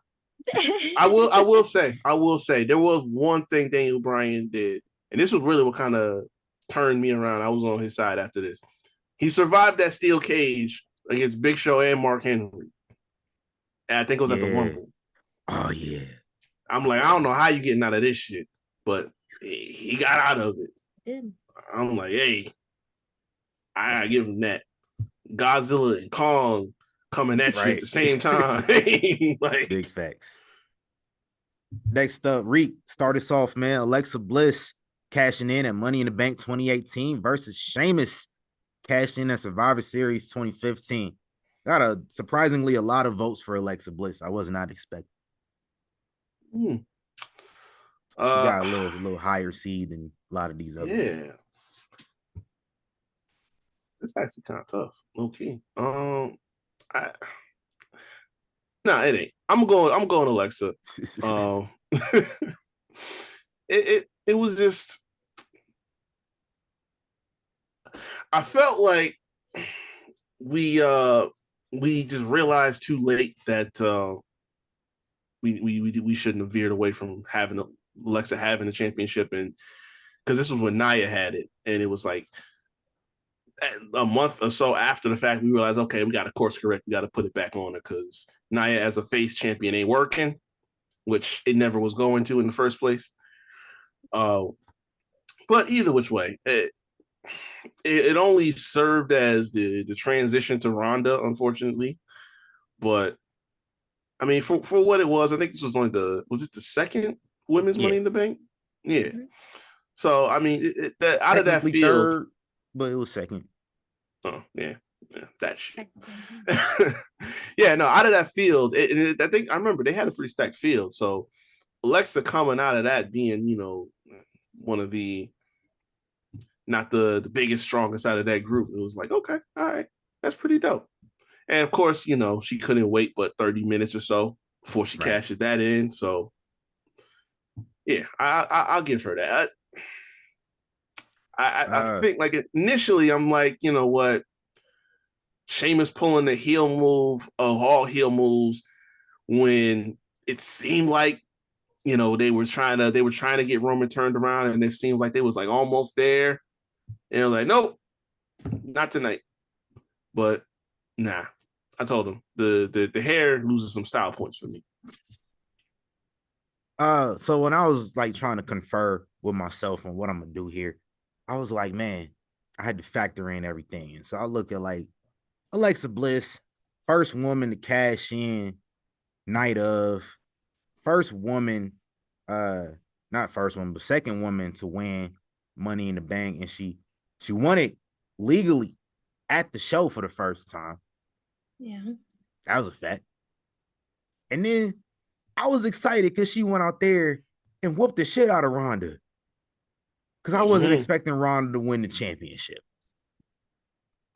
I will say there was one thing Daniel Bryan did, and this was really what kind of turned me around. I was on his side after this. He survived that steel cage against Big Show and Mark Henry. And I think it was at the Rumble. Oh yeah. I'm like, I don't know how you getting out of this shit, but he got out of it. Did. I'm like, hey, I gotta give him that. Godzilla and Kong coming at you at the same time. Like, big facts. Next up, Reek started off, man. Alexa Bliss cashing in at Money in the Bank 2018 versus Sheamus cashed in at Survivor Series 2015. Got surprisingly a lot of votes for Alexa Bliss. I was not expecting. She got a little higher seed than a lot of these others. Yeah. It's actually kind of tough, low key. No, it ain't. I'm going Alexa. It was just, I felt like we just realized too late that we shouldn't have veered away from having Alexa having the championship, and because this was when Nia had it, and it was like a month or so after the fact, we realized, okay, we got to course correct. We got to put it back on her because Nia as a face champion ain't working, which it never was going to in the first place. But either which way, it only served as the transition to Ronda, unfortunately. But I mean, for what it was, I think this was only was it the second women's Money in the Bank? Yeah. So I mean, out of that field, third, but it was second. Oh yeah, that shit. Yeah, no, out of that field, I think I remember they had a pretty stacked field. So Alexa coming out of that being, one of the not the biggest, strongest out of that group, it was like, okay, all right, that's pretty dope. And of course, she couldn't wait but 30 minutes or so before she cashes that in. So yeah, I'll give her that. I think like initially I'm like, you know what, Sheamus pulling the heel move of all heel moves when it seemed like, you know, they were trying to get Roman turned around, and it seemed like they was like almost there, and I was like, nope, not tonight. But nah, I told him the hair loses some style points for me. So when I was like trying to confer with myself on what I'm gonna do here, I was like, man, I had to factor in everything. And so I looked at like Alexa Bliss, first woman to cash in night of, first woman, not first woman, but second woman to win Money in the Bank, and she won it legally at the show for the first time. Yeah. That was a fact. And then I was excited because she went out there and whooped the shit out of Ronda. Because I wasn't expecting Ronda to win the championship.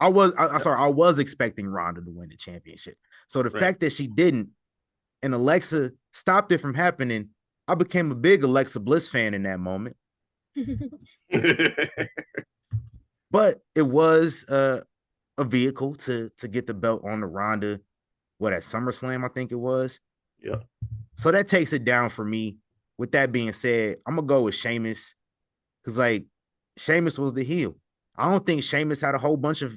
I was expecting Ronda to win the championship. So the fact that she didn't and Alexa stopped it from happening, I became a big Alexa Bliss fan in that moment. But it was a vehicle to get the belt on the Ronda, at SummerSlam, I think it was. Yeah. So that takes it down for me. With that being said, I'm gonna go with Sheamus. Because like Sheamus was the heel. I don't think Sheamus had a whole bunch of,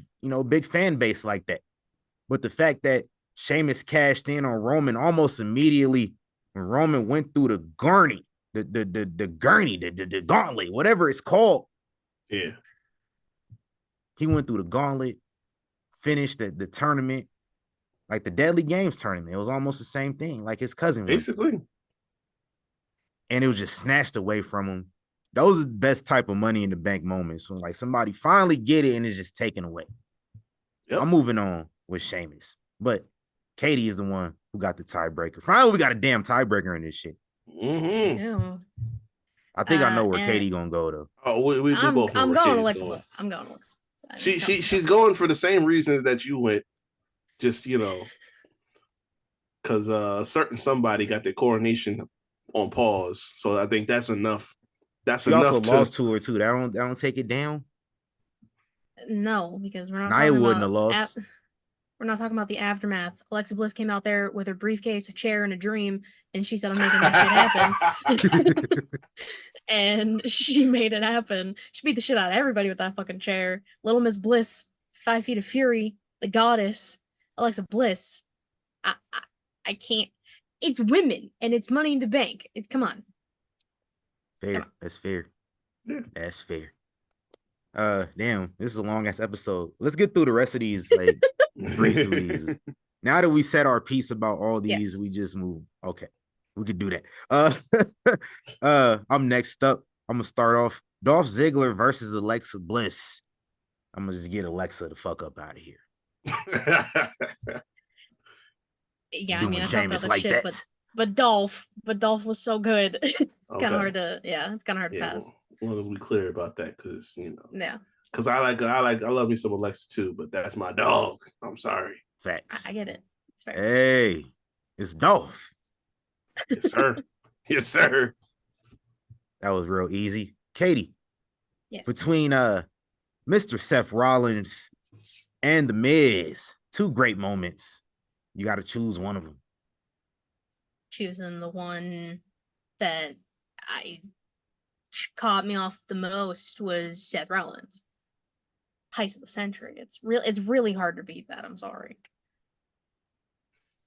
big fan base like that. But the fact that Sheamus cashed in on Roman almost immediately when Roman went through the gurney, the gauntlet, whatever it's called. Yeah. He went through the gauntlet, finished the tournament, like the Deadly Games tournament. It was almost the same thing, like his cousin went. Basically. And it was just snatched away from him. Those are the best type of Money in the Bank moments when like somebody finally get it and it's just taken away. Yep. I'm moving on with Sheamus, but Katie is the one who got the tiebreaker. Finally, we got a damn tiebreaker in this shit. Yeah. I think I know where Katie gonna go though. Oh, we both know I'm where going Katie's Alexa going. Bliss. I'm going Alexa. She's going for the same reasons that you went. Just because a certain somebody got their coronation on pause. So I think that's enough. That's she enough. Also lost to her too. That don't take it down. No, because we're not. Nia wouldn't have lost. We're not talking about the aftermath. Alexa Bliss came out there with her briefcase, a chair, and a dream, and she said, "I'm making this shit happen." And she made it happen. She beat the shit out of everybody with that fucking chair. Little Miss Bliss, 5 Feet of Fury, the goddess, Alexa Bliss. I can't. It's women, and it's Money in the Bank. Come on. Fair. That's fair. Yeah. That's fair. Damn, this is a long ass episode. Let's get through the rest of these, like brief through these. Now that we said our piece about all these, we just move. Okay, we could do that. I'm next up. I'm gonna start off Dolph Ziggler versus Alexa Bliss. I'm gonna just get Alexa the fuck up out of here. Yeah, I mean, I talk about this shit, but Dolph was so good. It's kind of hard to, it's kind of hard to pass. As long as we clear about that, because yeah, because I love me some Alexa too, but that's my dog. I'm sorry. Facts. I get it. It's fair. Hey, it's Dolph. Yes, sir. Yes, sir. That was real easy. Katie. Yes. Between Mr. Seth Rollins and The Miz, 2 great moments. You got to choose one of them. Choosing the one that caught me off the most was Seth Rollins. Heist of the century. It's really hard to beat that. I'm sorry.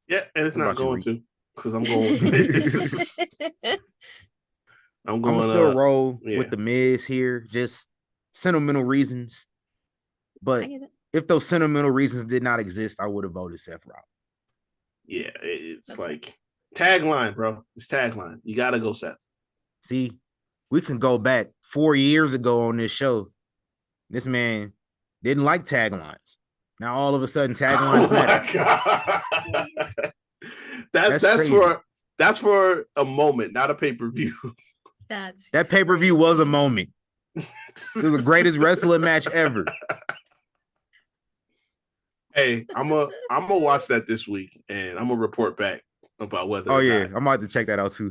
Yeah, and it's not going to, because I'm going with Miz. I'm gonna still roll with The Miz here, just sentimental reasons. But if those sentimental reasons did not exist, I would have voted Seth Rollins. Yeah, it's like tagline, bro. It's tagline. You gotta go, Seth. See, we can go back 4 years ago on this show. This man didn't like taglines. Now all of a sudden, taglines matter. That's for a moment, not a pay-per-view. That pay-per-view was a moment. It was the greatest wrestling match ever. Hey, I'm gonna watch that this week, and I'm gonna report back about whether. Oh yeah, I'm about to check that out too.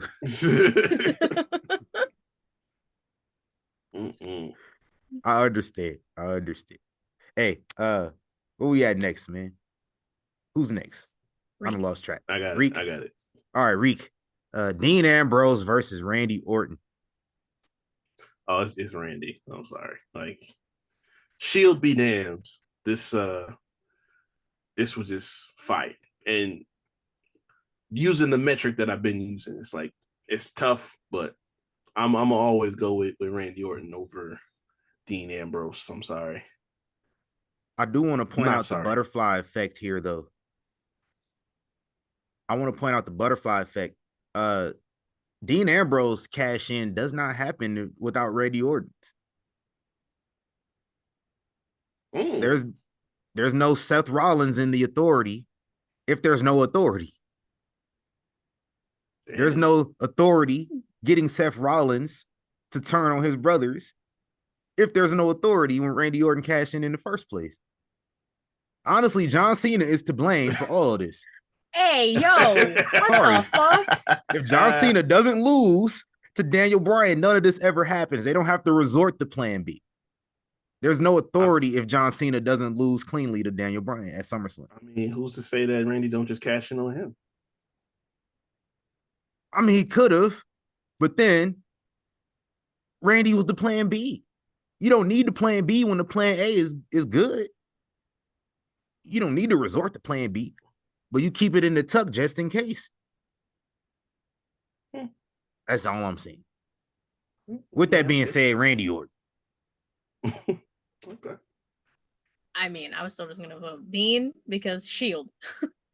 I understand. Hey, where we at next, man? Who's next? I done Reek. lost track. I got Reek. it. I got it. All right, Reek. Dean Ambrose versus Randy Orton. Oh, it's Randy. I'm sorry. Like, Shield be damned. This was just fight. And using the metric that I've been using, it's like it's tough, but I'm gonna always go with Randy Orton over Dean Ambrose. I'm sorry. I do want to point Not out the sorry. butterfly effect here, though. I want to point out the butterfly effect. Dean Ambrose cash in does not happen without Randy Orton. There's no Seth Rollins in the Authority if there's no Authority. Damn. There's no Authority getting Seth Rollins to turn on his brothers if there's no Authority when Randy Orton cashed in the first place. Honestly, John Cena is to blame for all of this. Hey, yo, what the fuck? If John Cena doesn't lose to Daniel Bryan, none of this ever happens. They don't have to resort to plan B. There's no Authority if John Cena doesn't lose cleanly to Daniel Bryan at SummerSlam. I mean, who's to say that Randy don't just cash in on him? I mean, he could have, but then Randy was the plan B. You don't need the plan B when the plan A is good. You don't need to resort to plan B, but you keep it in the tuck just in case. That's all I'm saying. With that being said, Randy Orton. Okay. I mean, I was still just gonna vote Dean because Shield.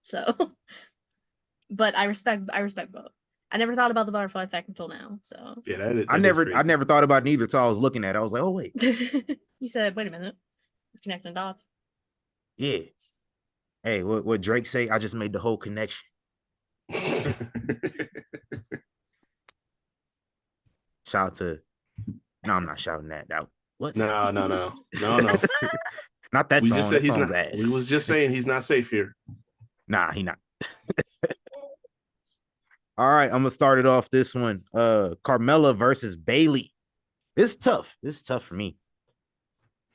So, but I respect both. I never thought about the butterfly effect until now. So Yeah, that I never thought about it either until I was looking at it. I was like, oh wait. You said, wait a minute, connecting dots. Yeah. Hey, what Drake say? I just made the whole connection. Shout out to. No, I'm not shouting that out. What? No. Not that We song. just said That he's song's not. ass. We was just saying he's not safe here. Nah, he not. All right, I'm gonna start it off this one. Carmella versus Bayley. It's tough. It's tough for me.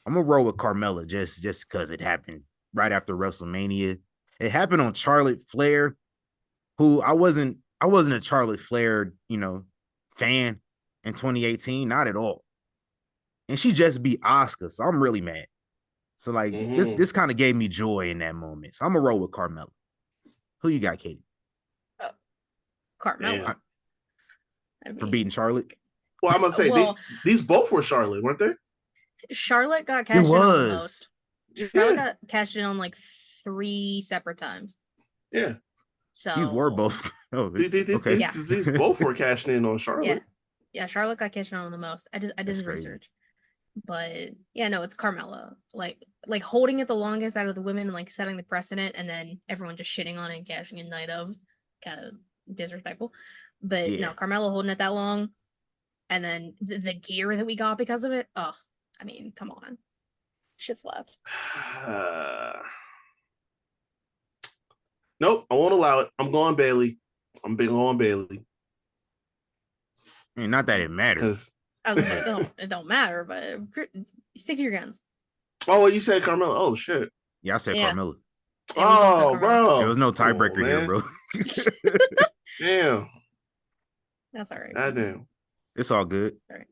I'm gonna roll with Carmella just because it happened right after WrestleMania. It happened on Charlotte Flair, who I wasn't a Charlotte Flair, fan in 2018, not at all. And she just beat Asuka, so I'm really mad. So like this kind of gave me joy in that moment. So I'm gonna roll with Carmella. Who you got, Katie? Carmella. For beating Charlotte? Well, I'm gonna say these both were Charlotte, weren't they? Charlotte got cashed in on the most. Charlotte got cashed in on like 3 separate times. Yeah. So these were both. Okay. These both were cashing in on Charlotte. Yeah, Charlotte got cashed in on the most. I did the research. But yeah, no, it's Carmella. Like holding it the longest out of the women and like setting the precedent, and then everyone just shitting on it and cashing in night of. Kind of disrespectful. But no, Carmella holding it that long. And then the gear that we got because of it. Ugh. I mean, come on. Shit slapped. Nope, I won't allow it. I'm going Bayley. I'm big on Bayley. I mean, not that it matters. I was gonna say, it don't matter, but stick to your guns. Oh, you said Carmella. Oh shit. Yeah, I said Carmella. Oh, bro. There was no tiebreaker here, bro. Damn. That's all right. Goddamn. It's all good. All right.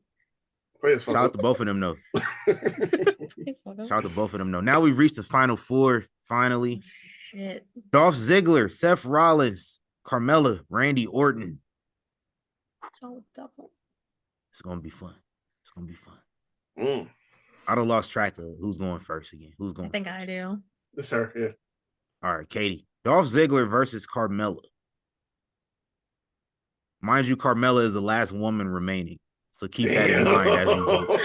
Shout out to both of them, though. Shout out to both of them, though. Now we've reached the final 4, finally. Shit. Dolph Ziggler, Seth Rollins, Carmella, Randy Orton. Solid double. It's going to be fun. It's going to be fun. Mm. I done lost track of who's going first again. Who's going I think first? I do. Yes, sir. Yeah. All right, Katie. Dolph Ziggler versus Carmella. Mind you, Carmella is the last woman remaining. So keep that in mind as you vote.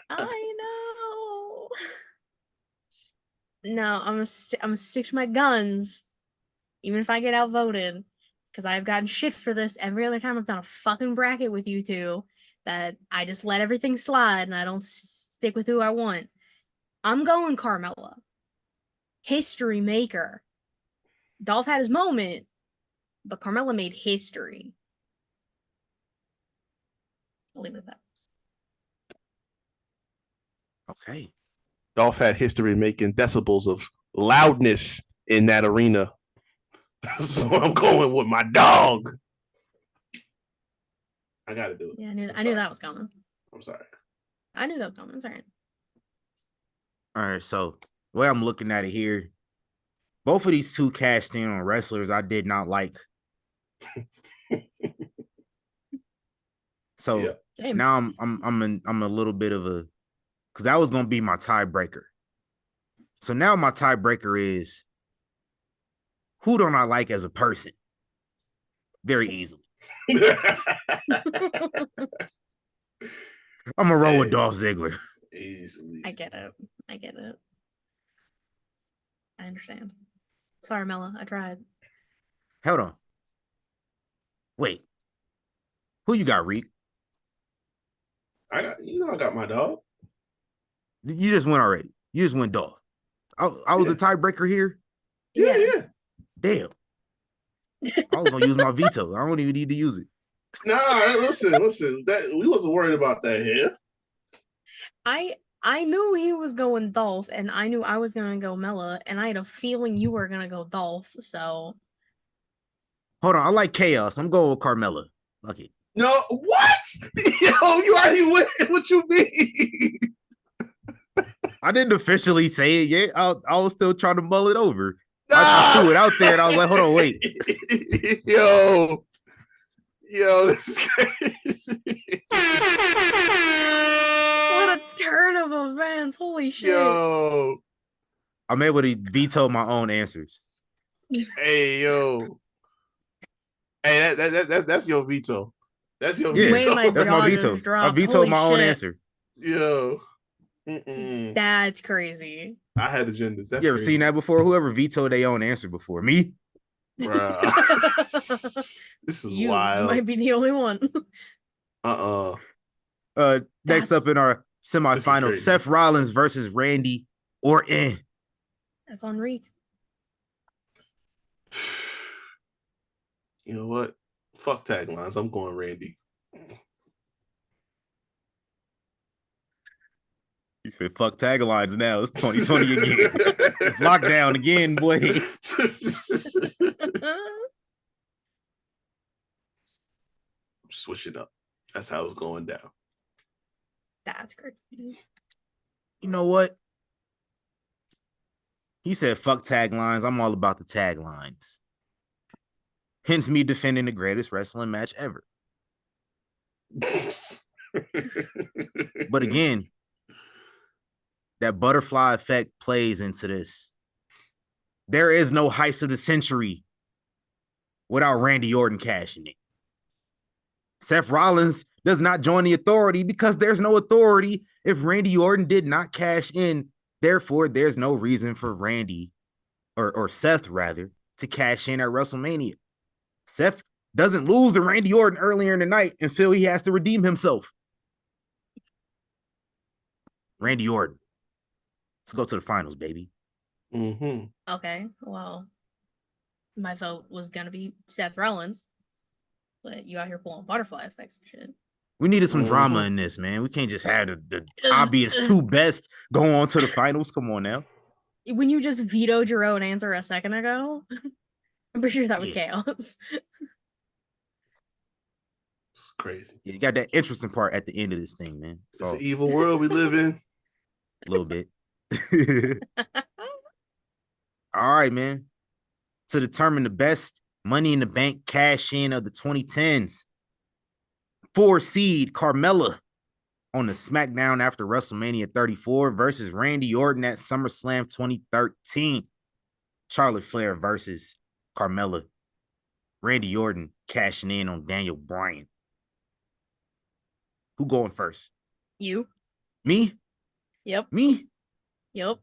I know. No, I'm gonna stick to my guns, even if I get outvoted, because I've gotten shit for this every other time I've done a fucking bracket with you two. That I just let everything slide and I don't stick with who I want. I'm going Carmella. History maker. Dolph had his moment, but Carmella made history. I'll leave it at that. Okay. Dolph had history making decibels of loudness in that arena. So I'm going with my dog. I gotta do it. Yeah, I knew that was coming. I'm sorry. I knew that was coming. It's all right. All right. So the way I'm looking at it here, both of these two cashed in on wrestlers I did not like. So Yeah. Same. now I'm a little bit of a, because that was gonna be my tiebreaker. So now my tiebreaker is, who don't I like as a person? Very easily. I'm gonna roll with Dolph Ziggler. Easily. I get it. I get it. I understand. Sorry, Mella. I tried. Hold on. Wait. Who you got, Reek? I got my dog. You just went already. You just went Dolph. I was a tiebreaker here. Yeah. Damn. I was gonna use my veto. I don't even need to use it. Nah, listen. That we wasn't worried about that here. I knew he was going Dolph, and I knew I was gonna go Mella, and I had a feeling you were gonna go Dolph. So Hold on. I like chaos. I'm going with Carmella. Fuck it. No, what? Yo, you already went. What you mean? I didn't officially say it yet. I was still trying to mull it over. I threw it out there and I was like, hold on, wait. Yo, this is crazy. what a turn of events! Holy shit! Yo, I'm able to veto my own answers. hey, yo. Hey, that's your veto. That's your Yeah, veto. that's my veto. I vetoed my own answer. Yo. That's crazy. I had agendas. That's you ever crazy. seen that before? Whoever vetoed their own answer before? Me? Bruh. This is You wild. might be the only one. Next up in our semifinal, Seth Rollins versus Randy Orton. That's on Reek. You know what? Fuck taglines. I'm going Randy. You said fuck taglines now. It's 2020 again. It's lockdown again, boy. Switch it up. That's how it's going down. That's crazy. You know what? He said fuck taglines. I'm all about the taglines. Hence me defending the greatest wrestling match ever. But again, that butterfly effect plays into this. There is no heist of the century without Randy Orton cashing it. Seth Rollins does not join the Authority because there's no authority if Randy Orton did not cash in. Therefore, there's no reason for Randy or Seth rather to cash in at WrestleMania. Seth doesn't lose to Randy Orton earlier in the night and feel he has to redeem himself. Randy Orton. Let's go to the finals, baby. Mm-hmm. Okay, well, my vote was gonna be Seth Rollins, but you out here pulling butterfly effects and shit. We needed some drama in this, man. We can't just have the obvious two best go on to the finals. Come on now. When you just vetoed your own answer a second ago, I'm pretty sure that was chaos. It's crazy. Yeah, you got that interesting part at the end of this thing, man. So, it's an evil world we live in. A little bit. All right, man. To determine the best Money in the Bank cash in of the 2010s, 4 seed Carmella on the SmackDown after WrestleMania 34 versus Randy Orton at SummerSlam 2013. Charlotte Flair versus Carmella. Randy Orton cashing in on Daniel Bryan. Who going first? You. Me? Yep. Me? Yep.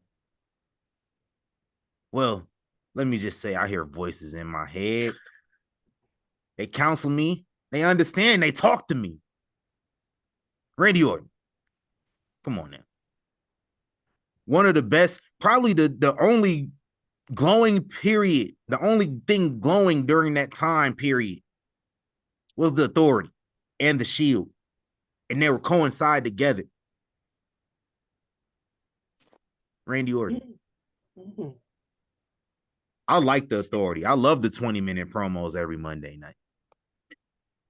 Well, let me just say I hear voices in my head. They counsel me. They understand. They talk to me. Randy Orton. Come on now. One of the best, probably the only glowing period, the only thing glowing during that time period was the Authority and the Shield. And they were coincide together. Randy Orton. Mm-hmm. I like the Authority. I love the 20-minute promos every Monday night.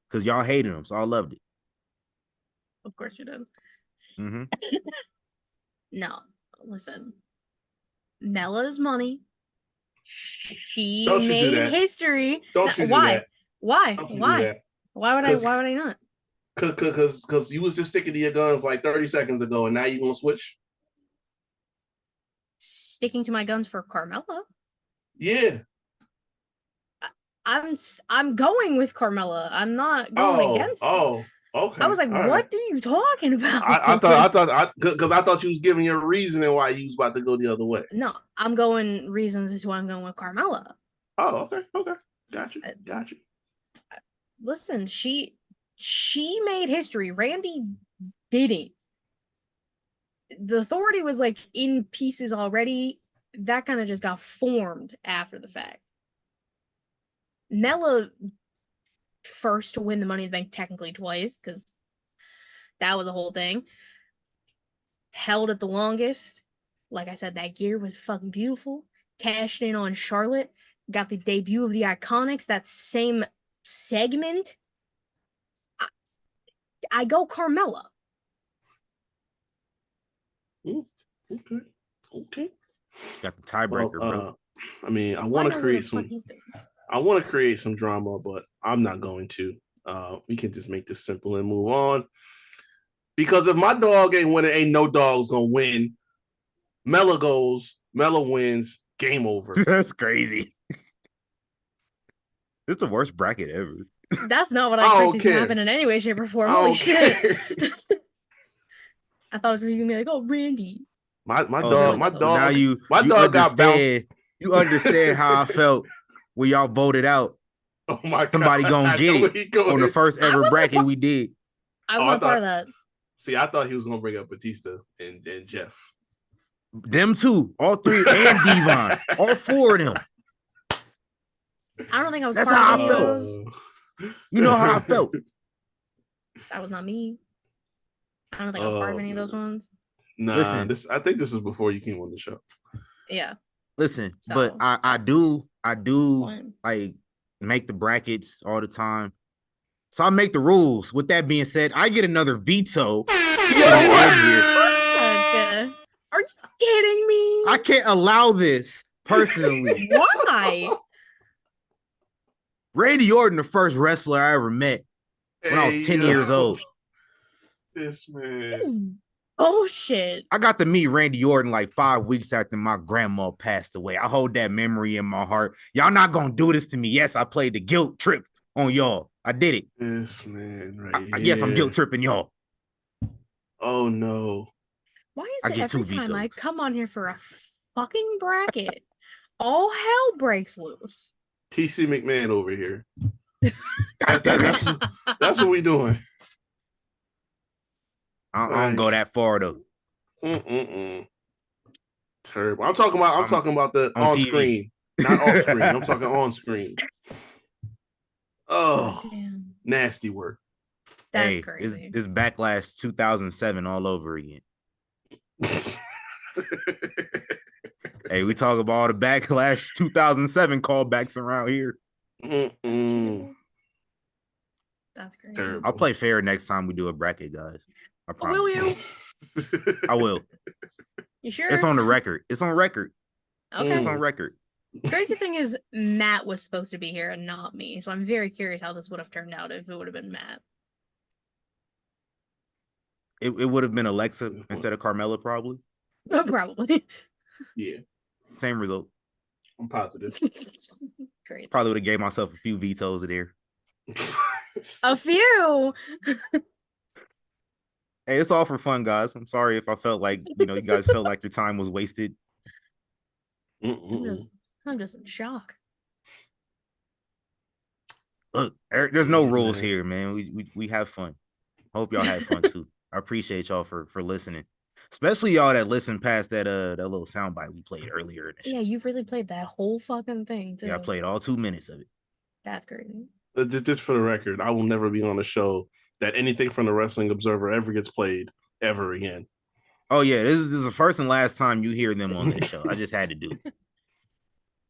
Because y'all hated them, so I loved it. Of course you did. Mm-hmm. No, listen. Mella's money. She Don't you do made that. history. Don't you do Why? that. Why? Don't you do Why? that. Why would I? Why would I not? Because you was just sticking to your guns like 30 seconds ago, and now you gonna switch? Sticking to my guns for Carmella. Yeah. I'm going with Carmella. I'm not going against. Okay. I was like, All what right. are you talking about? I thought you was giving your reasoning why you was about to go the other way. No, I'm going reasons as to why I'm going with Carmella. Oh, okay. Got you. Listen, she made history. Randy didn't. The Authority was like in pieces already. That kind of just got formed after the fact. Mella first to win the Money in the Bank technically twice, because that was a whole thing. Held it the longest. Like I said, that gear was fucking beautiful. Cashed in on Charlotte. Got the debut of the Iconics. That same segment. I go Carmella. Okay. Got the tiebreaker, bro. I mean, I want to create some drama, but I'm not going to. We can just make this simple and move on. Because if my dog ain't winning, ain't no dog's gonna win. Mella wins, game over. That's crazy. It's the worst bracket ever. That's not what I expected to happen in any way, shape, or form. Holy shit. I thought it was gonna be like, oh, Randy. My dog Now you got bounced. You understand how I felt when y'all voted out. Oh my God. Somebody gonna get it on the first ever bracket we did. I was not part of that. See, I thought he was gonna bring up Batista and Jeff. Them two, all three, and Devon, all four of them. I don't think I was That's part how of any I of felt. those. You know how I felt. That was not me. I don't think I was part of any of those ones. Nah, listen, I think this is before you came on the show. Yeah. Listen, so, but I do like make the brackets all the time. So I make the rules. With that being said, I get another veto. Are you kidding me? I can't allow this personally. Why? Randy Orton, the first wrestler I ever met when I was 10 years old. This man. This is bullshit. I got to meet Randy Orton like 5 weeks after my grandma passed away. I hold that memory in my heart. Y'all not gonna do this to me. Yes, I played the guilt trip on y'all. I did it. This man right I guess I'm guilt tripping y'all. Oh no. Why is it every time I come on here for a fucking bracket, all hell breaks loose? TC McMahon over here. That's what we doing. I don't go that far though. Terrible. I'm talking about the on screen, not off screen. I'm talking on screen. Oh, nasty work. That's crazy. It's Backlash 2007 all over again. Hey, we talk about all the Backlash 2007 callbacks around here. That's crazy. Terrible. I'll play fair next time we do a bracket, guys. I promise. Will you? I will. You sure? It's on the record. It's on record. Okay. It's on record. Crazy thing is, Matt was supposed to be here and not me, so I'm very curious how this would have turned out if it would have been Matt. It would have been Alexa instead of Carmella, probably. Probably. Yeah. Same result. I'm positive. Great. Probably would have gave myself a few vetoes there. A few. Hey, it's all for fun, guys. I'm sorry if I felt like you guys felt like your time was wasted. I'm just in shock. Look, there's no rules here, man. We have fun. Hope y'all had fun too. I appreciate y'all for listening, especially y'all that listened past that little soundbite we played earlier in the show. Yeah, you really played that whole fucking thing too. Yeah, I played all 2 minutes of it. That's crazy. Just for the record, I will never be on a show that anything from the Wrestling Observer ever gets played ever again. Oh yeah, this is the first and last time you hear them on this show. I just had to do it.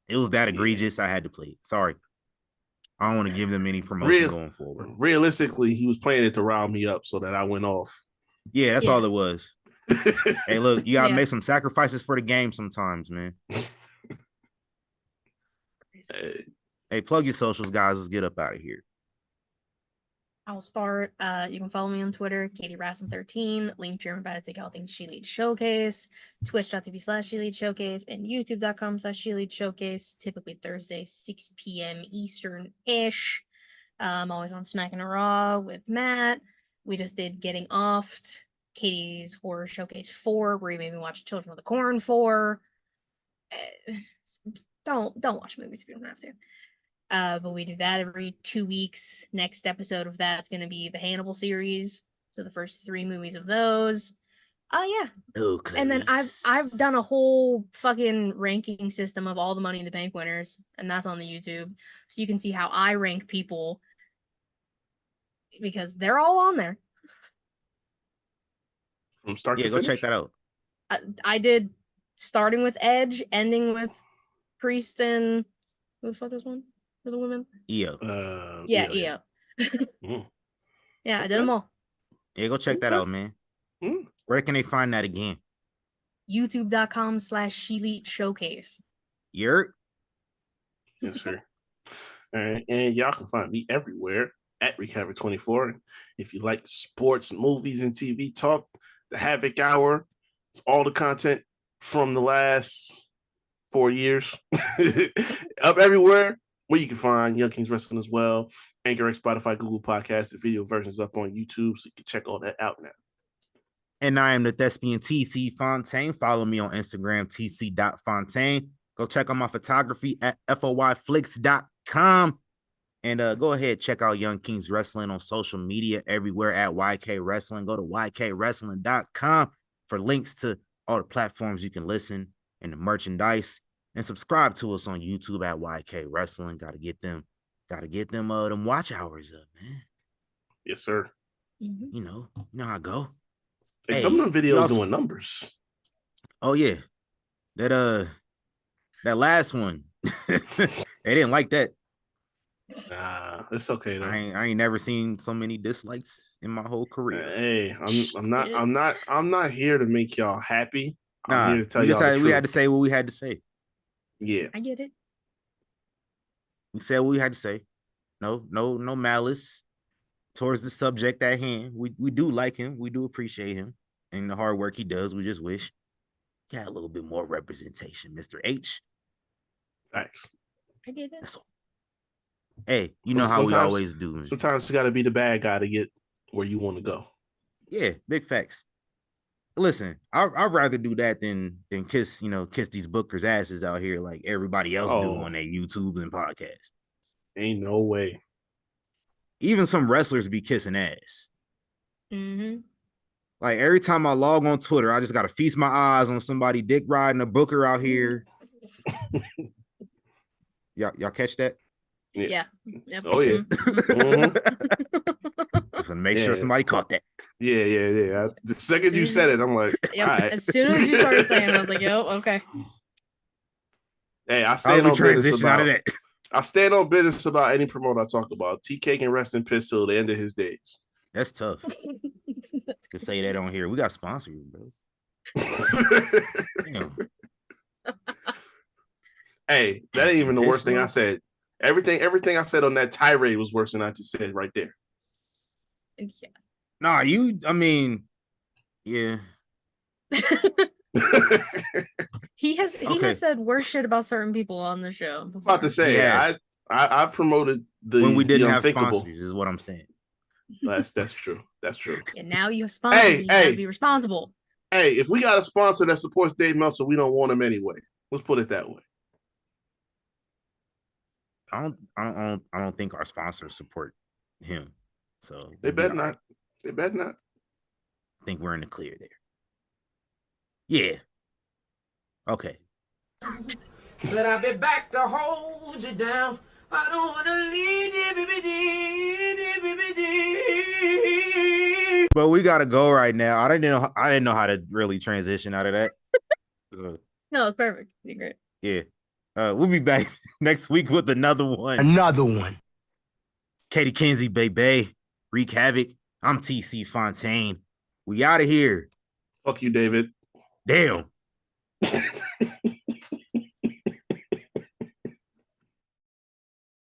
It was that egregious. I had to play it. Sorry. I don't want to give them any promotion going forward. Realistically, he was playing it to rile me up so that I went off. Yeah, that's all it was. Hey, look, you gotta Yeah. make some sacrifices for the game sometimes, man. Hey, plug your socials, guys. Let's get up out of here. I'll start. You can follow me on Twitter, KatieRasson13, link to I'm about to take all things She Leads Showcase, twitch.tv/She Leads Showcase, and youtube.com/She Leads Showcase, typically Thursday, 6 p.m. Eastern-ish. I'm always on Smack and Raw with Matt. We just did Getting Offed, Katie's Horror Showcase 4, where you made me watch Children of the Corn 4. Don't watch movies if you don't have to. But we do that every 2 weeks. Next episode of that's going to be the Hannibal series. So the first 3 movies of those. Yeah. Oh, and then I've done a whole fucking ranking system of all the Money in the Bank winners, and that's on the YouTube. So you can see how I rank people because they're all on there. From start to go finish? check that out. I did starting with Edge, ending with Priest and who the fuck is one for the women? EO. Yeah, EO. Yeah, I did them all. Yeah, go check that out, man. Where can they find that again? YouTube.com/She Showcase. Yurt. Yes, sir. All right, and y'all can find me everywhere at Recover24. If you like sports, movies, and TV talk, the Havoc Hour, it's all the content from the last 4 years up everywhere where you can find Young Kings Wrestling as well. Anchor, Spotify, Google Podcasts. The video version's up on YouTube, so you can check all that out now. And I am the thespian TC Fontaine. Follow me on Instagram, tc.fontaine. Go check out my photography at foyflix.com. And go ahead, check out Young Kings Wrestling on social media everywhere at YK Wrestling. Go to ykwrestling.com for links to all the platforms you can listen and the merchandise. And subscribe to us on YouTube at YK Wrestling. Gotta get them them watch hours up, man. Yes, sir. Mm-hmm. You know how I go. Hey, some of them videos doing numbers. Oh yeah. That last one. They didn't like that. Nah, it's okay though. I ain't never seen so many dislikes in my whole career. Hey, I'm not here to make y'all happy. I'm here to tell we y'all the truth. We had to say what we had to say. Yeah, I get it. We said what we had to say. No malice towards the subject at hand. We do like him. We do appreciate him and the hard work he does. We just wish he had a little bit more representation, Mr. H. Thanks. I get it. That's all. Hey, you know how we always do. Man. Sometimes you got to be the bad guy to get where you want to go. Yeah, big facts. Listen, I'd rather do that than kiss these bookers' asses out here like everybody else do on their YouTube and podcasts. Ain't no way. Even some wrestlers be kissing ass. Mm-hmm. Like every time I log on Twitter, I just gotta feast my eyes on somebody dick riding a booker out here. Y'all catch that? Yeah. Yep. Oh yeah. Just to make sure somebody caught that. Yeah. The second you said it, I'm like, yep. All right. As soon as you started saying it, I was like, yo, okay. Hey, I stand on business out of that. I stand on business about any promoter I talk about. TK can rest in piss till the end of his days. That's tough. To say that on here. We got sponsors, bro. Damn. Hey, that ain't even the worst thing I said. Everything I said on that tirade was worse than I just said right there. Yeah. Nah, yeah. He has said worse shit about certain people on the show before. About to say, I've promoted when we didn't have unthinkable. sponsors, is what I'm saying. That's true. That's true. And now you have sponsors. You gotta be responsible. Hey, if we got a sponsor that supports Dave Meltzer, we don't want him anyway. Let's put it that way. I don't think our sponsors support him. So they better not. They better not. I think we're in the clear there. Yeah. Okay. But I'll be back to hold you down. I don't wanna leave you, baby. But we gotta go right now. I didn't know how to really transition out of that. No, it's perfect. It'd be great. Yeah. We'll be back next week with another one. Another one. Katie Kinsey, baby. Wreak Havoc. I'm TC Fontaine. We out of here. Fuck you, David. Damn.